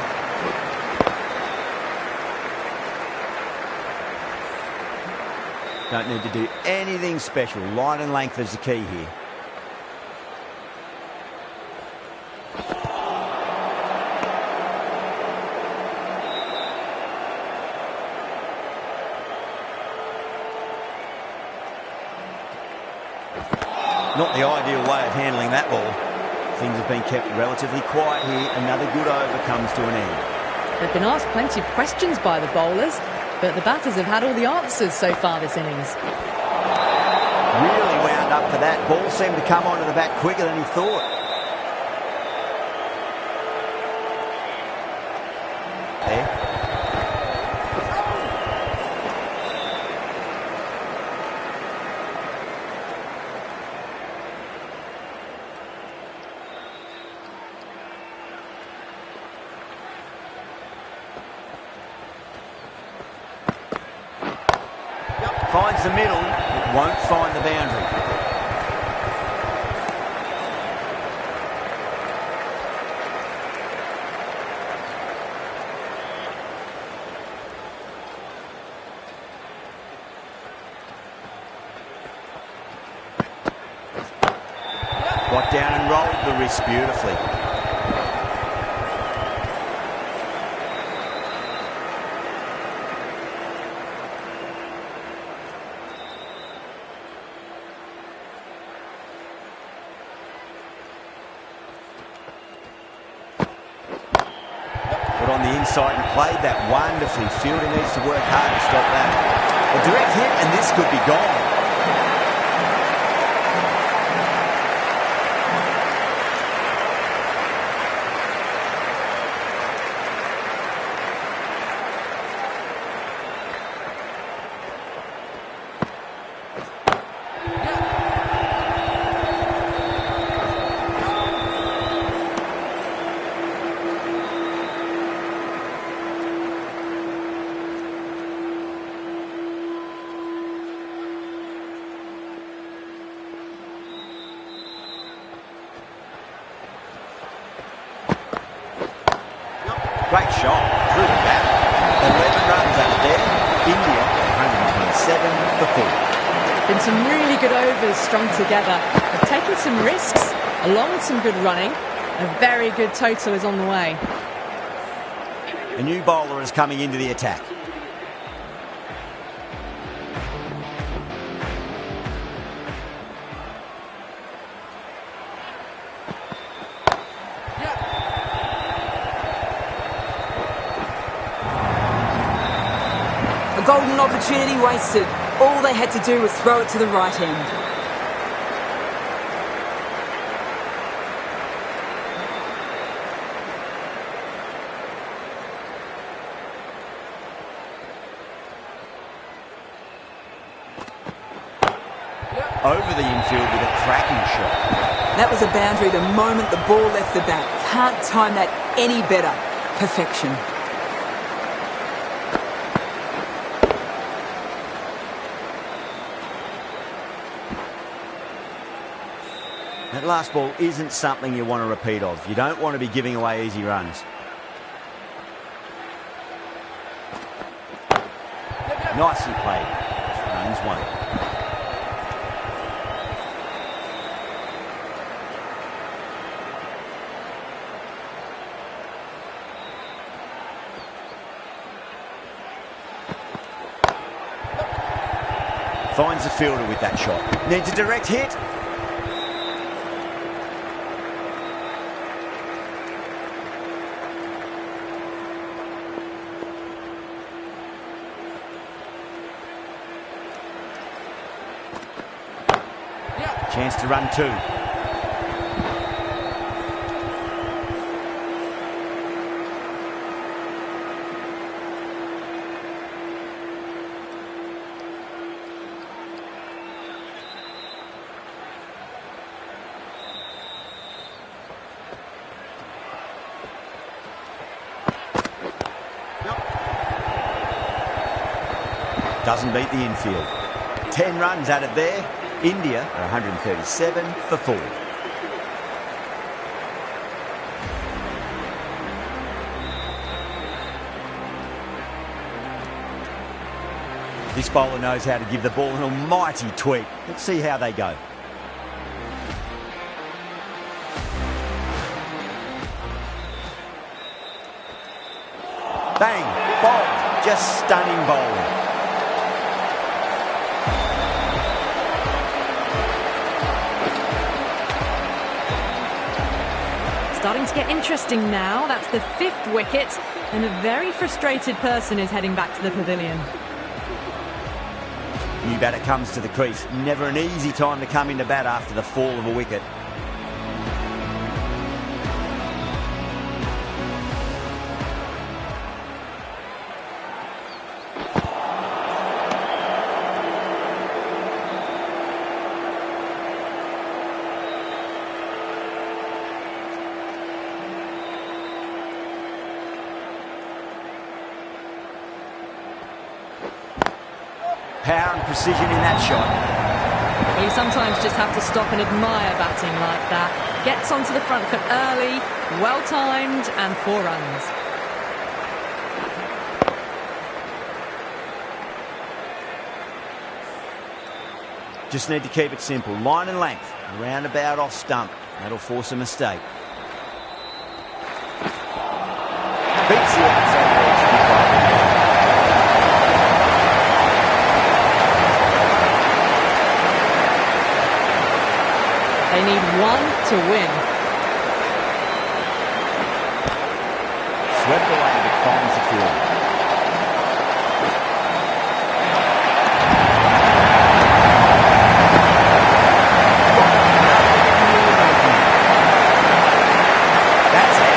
Don't need to do anything special. Line and length is the key here. Not the ideal way of handling that ball. Things have been kept relatively quiet here. Another good over comes to an end. They've been asked plenty of questions by the bowlers, but the batters have had all the answers so far this innings. Really wound up for that. Ball seemed to come onto the bat quicker than he thought. There. Finds the middle, but won't find the boundary. Got down and rolled the wrist beautifully. On the inside and played that wonderfully. Fielder needs to work hard to stop that. A direct hit and this could be gone. shot through the bat. 11 runs out of there. India 127 for 4. Been some really good overs strung together. They've taken some risks, along with some good running. A very good total is on the way. A new bowler is coming into the attack. A golden opportunity wasted. All they had to do was throw it to the right hand. Over the infield with a cracking shot. That was a boundary the moment the ball left the bat. Can't time that any better. Perfection. That last ball isn't something you want to repeat of. You don't want to be giving away easy runs. Nicely played. Runs one. Finds the fielder with that shot. Needs a direct hit. Chance to run two. Doesn't beat the infield. 10 runs out of there. India are 137 for 4. This bowler knows how to give the ball an almighty tweak. Let's see how they go. Bang! Bowled. Just stunning bowling. Starting to get interesting now. That's the 5th wicket, and a very frustrated person is heading back to the pavilion. New batter comes to the crease. Never an easy time to come into bat after the fall of a wicket. Power and precision in that shot. Well, you sometimes just have to stop and admire batting like that. Gets onto the front foot early, well-timed, and 4 runs. Just need to keep it simple. Line and length. Roundabout off stump. That'll force a mistake. Beats the outside edge. They need 1 to win. Swept away, but finds the field. That's it.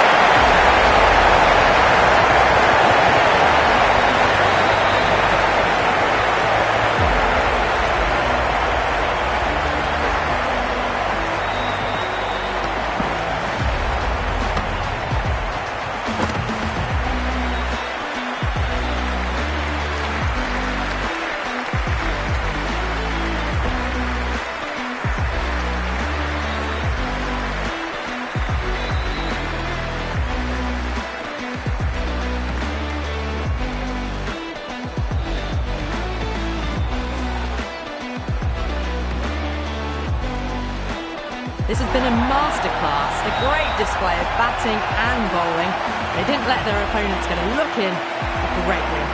This has been a masterclass, a great display of batting and bowling. They didn't let their opponents get a look in. A great win.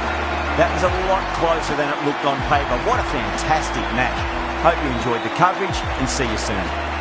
That was a lot closer than it looked on paper. What a fantastic match. Hope you enjoyed the coverage and see you soon.